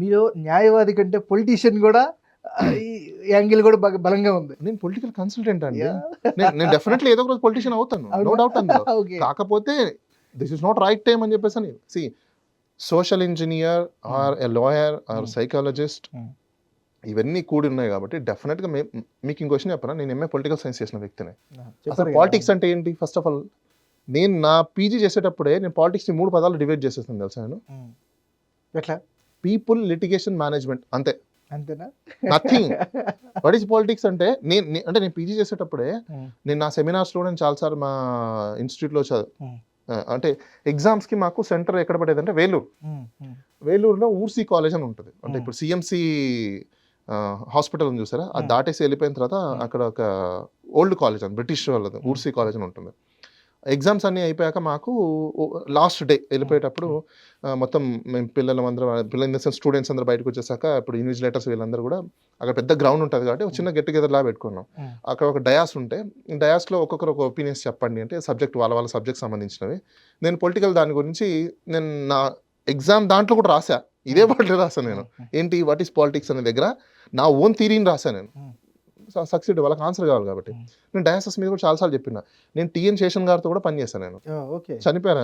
మీరు న్యాయవాది కంటే పొలిటీషియన్ కూడా యాంగిల్ కూడా బలంగా ఉంది. నేను పొలిటికల్ కన్సల్టెంట్ అండి, నేను డెఫినెట్లీ ఏదో ఒక రోజు పొలిటీషియన్ అవుతాను, నో డౌట్ అందులో. కాకపోతే this is not right time అని చెప్పేసి అని. సి social engineer or a lawyer or psychologist ఇవన్నీ కూడి ఉన్నాయి కాబట్టి డెఫినెట్గా మీకు ఇంకో క్వశ్చన్ చెప్పనా, నేను ఎంఏ పొలిటికల్ సైన్స్ చేసిన వ్యక్తిని. అసలు పాలిటిక్స్ అంటే ఏంటి? ఫస్ట్ ఆఫ్ ఆల్ నేను నా పీజీ చేసేటప్పుడే నేను పాలిటిక్స్ని 3 పదాలు డివైడ్ చేసేస్తాను తెలుసా నేను. ఎట్లా? పీపుల్, లిటిగేషన్, మేనేజ్మెంట్, అంతే. అంతేనా? నథింగ్. వాట్ ఈస్ పాలిటిక్స్ అంటే నేను పీజీ చేసేటప్పుడే నేను నా సెమినార్స్లో నేను చాలాసార్లు మా ఇన్స్టిట్యూట్లో అంటే ఎగ్జామ్స్కి మాకు సెంటర్ ఎక్కడ పడేదంటే వేలూరు. వేలూరులో ఊర్సీ కాలేజ్ అని ఉంటుంది. అంటే ఇప్పుడు సిఎంసి హాస్పిటల్ ఉంది చూసారా, అది దాటేసి వెళ్ళిపోయిన తర్వాత అక్కడ ఒక ఓల్డ్ కాలేజ్ అని బ్రిటిష్ వాళ్ళది ఊర్సీ కాలేజ్ అని ఉంటుంది. ఎగ్జామ్స్ అన్నీ అయిపోయాక మాకు లాస్ట్ డే వెళ్ళిపోయేటప్పుడు మొత్తం మేము పిల్లల స్టూడెంట్స్ అందరూ బయటకు వచ్చేసాక ఇప్పుడు ఇన్విజిలేటర్స్ వీళ్ళందరూ కూడా అక్కడ పెద్ద గ్రౌండ్ ఉంటుంది కాబట్టి ఒక చిన్న గెట్ టుగెదర్ లా పెట్టుకున్నాం. అక్కడ ఒక డయాస్ ఉంటే డయాస్లో ఒక్కొక్కరు ఒక ఒపీనియన్స్ చెప్పండి అంటే సబ్జెక్ట్ వాళ్ళ సబ్జెక్ట్ సంబంధించినవి. నేను పొలిటికల్ దాని గురించి నేను నా ఎగ్జామ్ దాంట్లో కూడా రాసా, ఇదే పాటలు రాసాను నేను. ఏంటి వాట్ ఈస్ పాలిటిక్స్ అనే దగ్గర నా ఓన్ థీరీని రాశాను నేను. సక్సీడ్ వాళ్ళకి ఆన్సర్ కావాలి కాబట్టి నేను డయాసెస్ మీద కూడా చాలాసార్లు చెప్పిన. నేను టిఎన్ శేషన్ గారితో కూడా పనిచేశాను. నేను చనిపోయాను,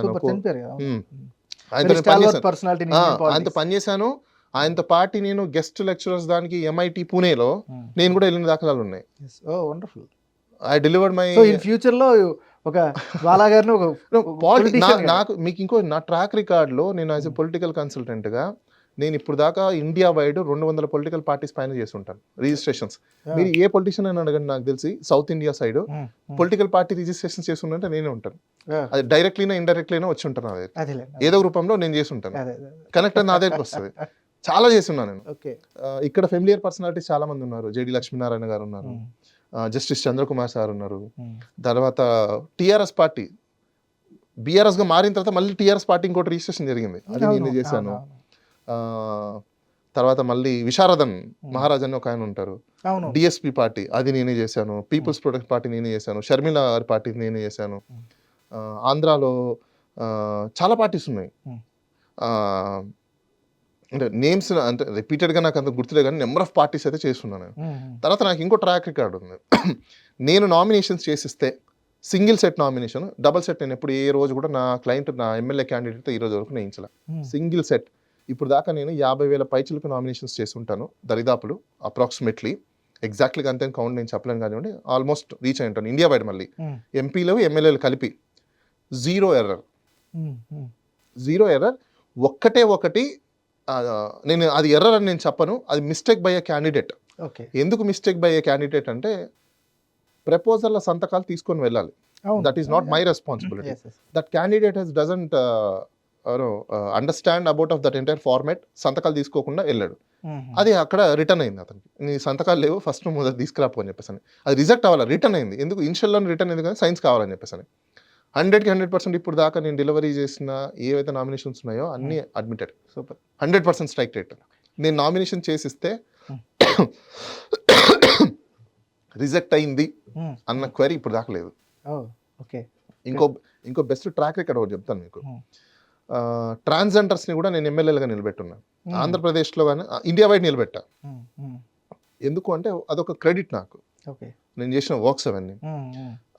ఆయనతో పనిచేశాను. ఆయనతో పాటు నేను గెస్ట్ లెక్చరర్స్ దానికి MIT పూణేలో నేను కూడా వెళ్ళిన దాఖలాలు ఉన్నాయి. ఐ డెలివర్డ్ మై ఫ్యూచర్ లో ఒక బాలా గారిని నాకు మీకు ఇంకో నా ట్రాక్ రికార్డ్లో నేను యాజ్ ఎ పొలిటికల్ కన్సల్టెంట్గా నేను ఇప్పుడు దాకా ఇండియా వైడ్ 200 పొలిటికల్ పార్టీస్ పైన చేసి ఉంటాను రిజిస్ట్రేషన్స్. మీరు ఏ పొలిటీషియన్ అని అడగండి, నాకు తెలిసి south India side political party registration చేసి ఉంటే నేనే ఉంటాను. అది డైరెక్ట్లీనా ఇండైరెక్ట్లీనా వచ్చి ఉంటాను, అదే ఏదో రూపంలో నేను చేసి ఉంటాను. కనెక్ట్ అని నా దగ్గరికి వస్తుంది. చాలా చేసి ఉన్నాను నేను. ఇక్కడ ఫెమిలియర్ పర్సనాలిటీస్ చాలా మంది ఉన్నారు. జేడి లక్ష్మీనారాయణ గారు ఉన్నారు, జస్టిస్ చంద్రకుమార్ సార్ ఉన్నారు. తర్వాత టిఆర్ఎస్ పార్టీ బీఆర్ఎస్ గా మారిన తర్వాత మళ్ళీ టిఆర్ఎస్ పార్టీ ఇంకోటి రిజిస్ట్రేషన్ జరిగింది, అది నేను చేశాను. తర్వాత మళ్ళీ విశారదన్ మహారాజ్ అని ఒక ఆయన ఉంటారు, డిఎస్పి పార్టీ, అది నేనే చేశాను. పీపుల్స్ ప్రొటెక్ట్ పార్టీ నేనే చేశాను. షర్మిల గారి పార్టీ నేనే చేశాను. ఆంధ్రాలో చాలా పార్టీస్ ఉన్నాయి. అంటే నేమ్స్ అంటే రిపీటెడ్గా నాకు అంత గుర్తులే కానీ నెంబర్ ఆఫ్ పార్టీస్ అయితే చేస్తున్నాను నేను. తర్వాత నాకు ఇంకో ట్రాక్ రికార్డ్ ఉంది. నేను నామినేషన్స్ చేసిస్తే single set nomination, double set నేను ఎప్పుడు ఏ రోజు కూడా నా క్లయింట్ నా ఎమ్మెల్యే క్యాండిడేట్తో ఈ రోజు వరకు నేయించలే. సింగిల్ సెట్ ఇప్పుడు దాకా నేను 50,000 పైచులకు నామినేషన్స్ చేసి ఉంటాను దరిదాపులు, అప్రాక్సిమేట్లీ. ఎగ్జాక్ట్లీగా అంతే కౌంట్ నేను చెప్పలేను కానివ్వండి, ఆల్మోస్ట్ రీచ్ అయి ఉంటాను ఇండియా వైడ్. మళ్ళీ ఎంపీలు ఎమ్మెల్యేలు కలిపి జీరో ఎర్రర్. ఒక్కటే ఒకటి నేను అది ఎర్రర్ అని నేను చెప్పను, అది మిస్టేక్ బై ఏ క్యాండిడేట్. ఎందుకు మిస్టేక్ బై ఏ క్యాండిడేట్ అంటే ప్రపోజల్ల సంతకాలు తీసుకొని వెళ్ళాలి. That is not my responsibility. That candidate doesn't understand about of that entire format. సంతకాలు తీసుకోకుండా వెళ్ళాడు, అది అక్కడ రిటర్న్ అయింది. అతనికి నీ సంతకాలు లేవు, ఫస్ట్ మొదటి తీసుకురాపు అని చెప్పేసి అది రిజెక్ట్ అవ్వాలి, రిటర్న్ అయింది. ఎందుకు ఇనిషియల్లో రిటర్న్ అయింది కానీ సైన్స్ కావాలని చెప్పేసి 100కి 100% ఇప్పుడు దాకా నేను డెలివరీ చేసిన ఏవైతే నామినేషన్స్ ఉన్నాయో అన్ని అడ్మిటెడ్. Super, 100% strike rate. నేను నామినేషన్ చేసిస్తే రిజెక్ట్ అయింది అన్న క్వరీ ఇప్పుడు దాకా లేదు. ఇంకో బెస్ట్ ట్రాక్ రికార్డ్ ఒకటి చెప్తాను మీకు. ట్రాన్స్జెండర్స్ని కూడా నేను ఎమ్మెల్యేలుగా నిలబెట్టున్నాను ఆంధ్రప్రదేశ్లో, కానీ ఇండియా వైడ్ నిలబెట్టా. ఎందుకు అంటే అదొక క్రెడిట్ నాకు, నేను చేసిన వర్క్స్ అవన్నీ.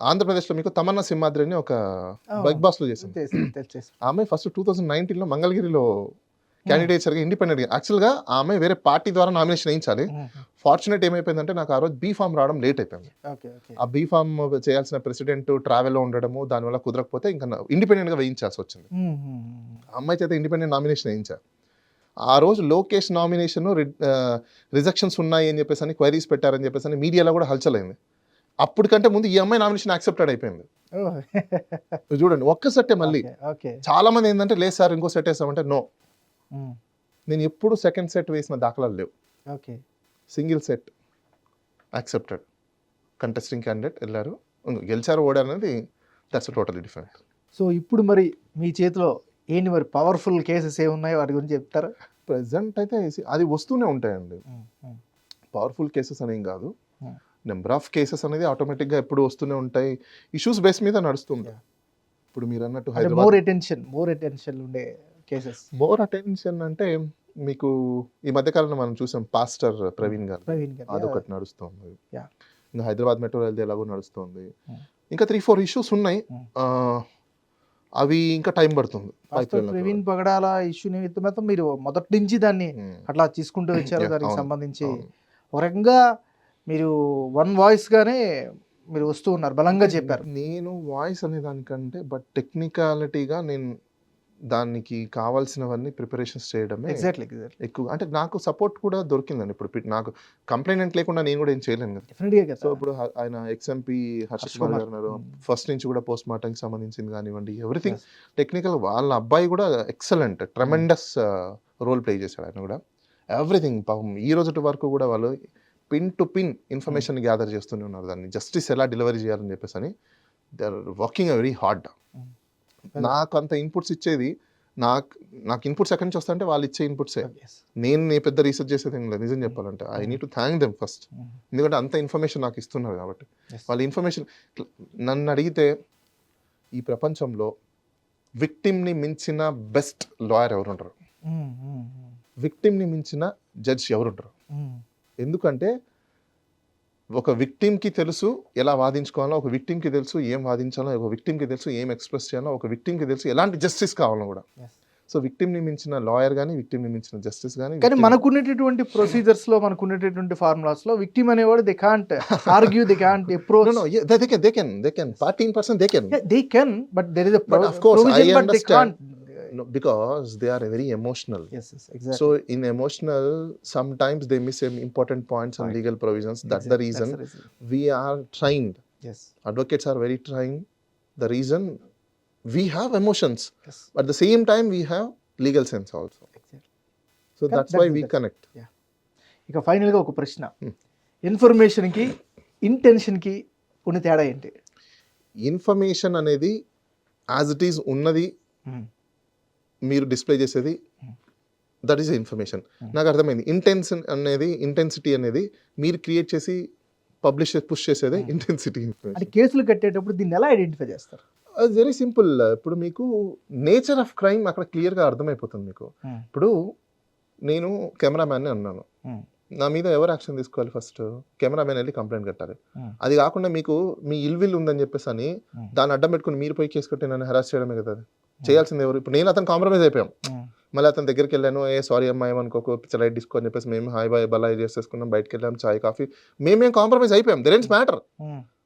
ఆంధ్రప్రదేశ్లో మీకు తమన్నా సింహాద్రి అని ఒక బిగ్ బాస్లో చేసింది. ఆమె ఫస్ట్ 2019లో మంగళగిరిలో క్యాండిడేట్స్గా ఇండిపెండెంట్గా, యాక్చువల్గా ఆమె వేరే పార్టీ ద్వారా నామినేషన్ వేయించాలి. ఫార్చునేట్ ఏమైపోయిందంటే నాకు ఆ రోజు B.Pharm రావడం లేట్ అయిపోయింది. ఆ B.Pharm చేయాల్సిన ప్రెసిడెంట్ ట్రావెల్లో ఉండడము, దానివల్ల కుదరకపోతే ఇంకా ఇండిపెండెంట్గా వేయించాల్సి వచ్చింది. అమ్మాయి చేత ఇండిపెండెంట్ నామినేషన్ వేయించారు. ఆ రోజు లోకేష్ నామినేషన్ రిజెక్షన్స్ ఉన్నాయి అని చెప్పేసి అని క్వైరీస్ పెట్టారని చెప్పేసి అని మీడియాలో కూడా హల్చలైంది. అప్పటికంటే ముందు ఈ అమ్మాయి నామినేషన్ యాక్సెప్టెడ్ అయిపోయింది. చూడండి, ఒక్క సెట్టే. మళ్ళీ చాలా మంది ఏంటంటే లేదు సార్ ఇంకో సెట్ వేసామంటే నో. నేను ఎప్పుడు సెకండ్ సెట్ వేసిన దాఖలాలు లేవు. Single set accepted. Contesting candidate వెళ్ళారు, గెలిచారు, ఓడారు అనేది దట్స్ టోటలీ డిఫరెంట్. సో ఇప్పుడు మరి మీ చేతిలో ఏంటి మరి పవర్ఫుల్ కేసెస్ ఏమున్నాయో వాటి గురించి చెప్తారా? ప్రెసెంట్ అయితే అది వస్తూనే ఉంటాయండి. పవర్ఫుల్ కేసెస్ అనేం కాదు, నెంబర్ ఆఫ్ కేసెస్ అనేది ఆటోమేటిక్గా ఎప్పుడు వస్తూనే ఉంటాయి. ఇష్యూస్ బేస్ మీద నడుస్తుంది. ఇప్పుడు మీరు అన్నట్టు మోర్ అటెన్షన్ ఉండే కేసెస్. మోర్ అటెన్షన్ అంటే మీకు ఈ మధ్యకాలంలో మనం చూసాం పాస్టర్ ప్రవీణ్ గారు, అదొకటి నడుస్తుంది. ఇంకా హైదరాబాద్ మెట్రో రైల్ ఎలాగో నడుస్తుంది. ఇంకా 3-4 ఇష్యూస్ ఉన్నాయి, అవి ఇంకా టైం పడుతుంది. ప్రవీణ్ పగడాల ఇష్యూ నిమిత్తం మీరు మొదటి నుంచి దాన్ని అట్లా తీసుకుంటూ వచ్చారు. దానికి సంబంధించి ఒక రకంగా మీరు వన్ వాయిస్ గానే మీరు వస్తూ ఉన్నారు, బలంగా చెప్పారు. నేను వాయిస్ అనే దానికంటే బట్ టెక్నికాలిటీగా నేను దానికి కావాల్సినవన్నీ ప్రిపరేషన్స్ చేయడమే ఎక్కువ. అంటే నాకు సపోర్ట్ కూడా దొరికిందండి. ఇప్పుడు నాకు కంప్లైంట్ లేకుండా నేను కూడా ఏం చేయలేను కదా. సో ఇప్పుడు ఆయన ఎక్స్ఎంపీ హర్ష కుమార్ గారు ఉన్నారు, ఫస్ట్ నుంచి కూడా పోస్ట్ మార్టంకి సంబంధించింది కానివ్వండి, ఎవ్రీథింగ్ టెక్నికల్. వాళ్ళ అబ్బాయి కూడా ఎక్సలెంట్, ట్రెమెండస్ రోల్ ప్లే చేశాడు ఆయన కూడా. ఎవ్రీథింగ్ పాపం ఈ రోజు వరకు కూడా వాళ్ళు pin to pin information gather చేస్తూనే ఉన్నారు, దాన్ని జస్టిస్ ఎలా డెలివరీ చేయాలని చెప్పేసి అని they are working very hard. నాకు అంత ఇన్పుట్స్ ఇచ్చేది నాకు ఇన్పుట్స్ ఎక్కడి నుంచి వస్తాయంటే వాళ్ళు ఇచ్చే ఇన్పుట్సే. నేను పెద్ద రీసెర్చ్ చేసేది ఏం లేదు నిజం చెప్పాలంటే. I need to thank them first, ఎందుకంటే అంత ఇన్ఫర్మేషన్ నాకు ఇస్తున్నారు కాబట్టి. వాళ్ళ ఇన్ఫర్మేషన్ నన్ను అడిగితే ఈ ప్రపంచంలో విక్టిమ్ని మించిన బెస్ట్ లాయర్ ఎవరుంటారు, విక్టిమ్ని మించిన జడ్జ్ ఎవరుంటారు. ఎందుకంటే ఒక విక్టిమ్కి తెలుసు ఎలా వాదించుకోవాలో, ఒక విక్టిమ్కి తెలుసు ఏం వాదించాలో, ఒక విక్టిమ్కి తెలుసు ఏం ఎక్స్ప్రెస్ చేయాలో, ఒక విక్టిమ్కి తెలుసు ఎలాంటి జస్టిస్ కావాలో కూడా. సో విక్టిమ్ని మించిన లాయర్ కానీ, విక్టిమ్ని మించిన జస్టిస్ కానీ. కానీ మనకున్నటువంటి ప్రొసీజర్స్లో, మనకున్నటువంటి ఫార్ములాస్లో విక్టిమ్ అనేవాడు they can't argue, they can't approach. they can 14% they can, but there is a but of course I but they understand. can't. No, because they are very emotional. Yes, exactly. So in emotional, sometimes they miss some important points and legal provisions. That's the reason we are trained. Yes. Advocates are very trained. The reason we have emotions, Yes. but at the same time we have legal sense also. Exactly. So that's why we connect. Yeah. ఇక ఫైనల్గా ఒక ప్రశ్న, ఇన్ఫర్మేషన్కి ఇంటెన్షన్కి ఉన్న తేడా ఏంటి? ఇన్ఫర్మేషన్ అనేది యాజ్ ఇట్ ఈస్ ఉన్నది మీరు డిస్ప్లే చేసేది, దట్ ఈస్ ఇన్ఫర్మేషన్. నాకు అర్థమైంది. ఇంటెన్సిటీ అనేది మీరు క్రియేట్ చేసి పుష్ చేసేదే ఇంటెన్సిటీ. అంటే కేసులు కట్టేటప్పుడు దీన్ని ఎలా ఐడెంటిఫై చేస్తారు? అది వెరీ సింపుల్. ఇప్పుడు మీకు నేచర్ ఆఫ్ క్రైమ్ అక్కడ క్లియర్గా అర్థమైపోతుంది మీకు. ఇప్పుడు నేను కెమెరామ్యాన్ని అన్నాను, నా మీద ఎవరు యాక్షన్ తీసుకోవాలి? ఫస్ట్ కెమెరామెన్ వెళ్ళి కంప్లైంట్ కట్టాలి. అది కాకుండా మీకు మీ ఇల్విల్ ఉందని చెప్పేసి అని దాన్ని అడ్డం పెట్టుకుని మీరు పోయి కేసు కట్టి నన్ను హెరాస్ చేయడమే కదా. అది చేయాల్సింది ఎవరు? ఇప్పుడు నేను అతను కాంప్రమైజ్ అయిపోయాం. మళ్ళీ అతని దగ్గరికి వెళ్ళాను, సారీ అమ్మా ఏమనుకోకు, లైట్ తీసుకో అని చెప్పేసి మేము హాయ్ బాయ్ బలా చేసేసుకున్నాం, బయటకు వెళ్ళాం, చాయ్ కాఫీ, మేమేం కాంప్రమైజ్ అయిపోయాం. There is matter,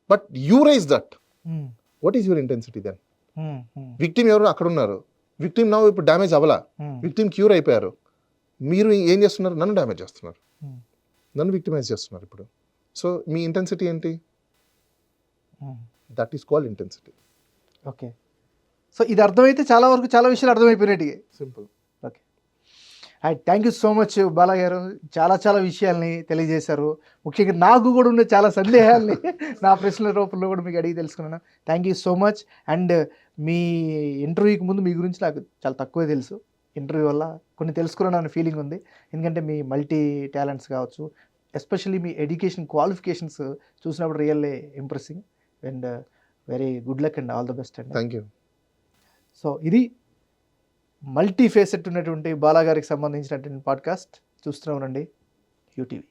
but you raise that. What is your intensity then? Victim ఎవరు? అక్కడ ఉన్నారు. విక్టిమ్ నా ఇప్పుడు డ్యామేజ్ అవ్వలా, విక్టిమ్ క్యూర్ అయిపోయారు. మీరు ఏం చేస్తున్నారు? నన్ను డ్యామేజ్ చేస్తున్నారు, నన్ను విక్టిమైజ్ చేస్తున్నారు ఇప్పుడు. సో మీ ఇంటెన్సిటీ ఏంటి? That is called intensity. Okay, so ఇది అర్థమైతే చాలా వరకు చాలా విషయాలు అర్థమైపోయినట్టుగా. Simple. Okay, thank you so much Bala garu. చాలా విషయాల్ని తెలియజేశారు. ముఖ్యంగా నాకు కూడా ఉన్న చాలా సందేహాల్ని నా ప్రశ్నల రూపంలో కూడా మీకు అడిగి తెలుసుకున్నాను. Thank you so much. And మీ ఇంటర్వ్యూకి ముందు మీ గురించి నాకు చాలా తక్కువే తెలుసు. ఇంటర్వ్యూ వల్ల కొన్ని తెలుసుకున్నాను అనే ఫీలింగ్ ఉంది. ఎందుకంటే మీ మల్టీ టాలెంట్స్ కావచ్చు, ఎస్పెషల్లీ మీ ఎడ్యుకేషన్ క్వాలిఫికేషన్స్ చూసినప్పుడు really impressing. And very good luck and all the best అండి. Thank you. సో ఇది మల్టీ ఫేసెట్ ఉన్నటువంటి బాలా గారికి సంబంధించినటువంటి పాడ్కాస్ట్. చూస్తూనే ఉండండి యూటీవీ.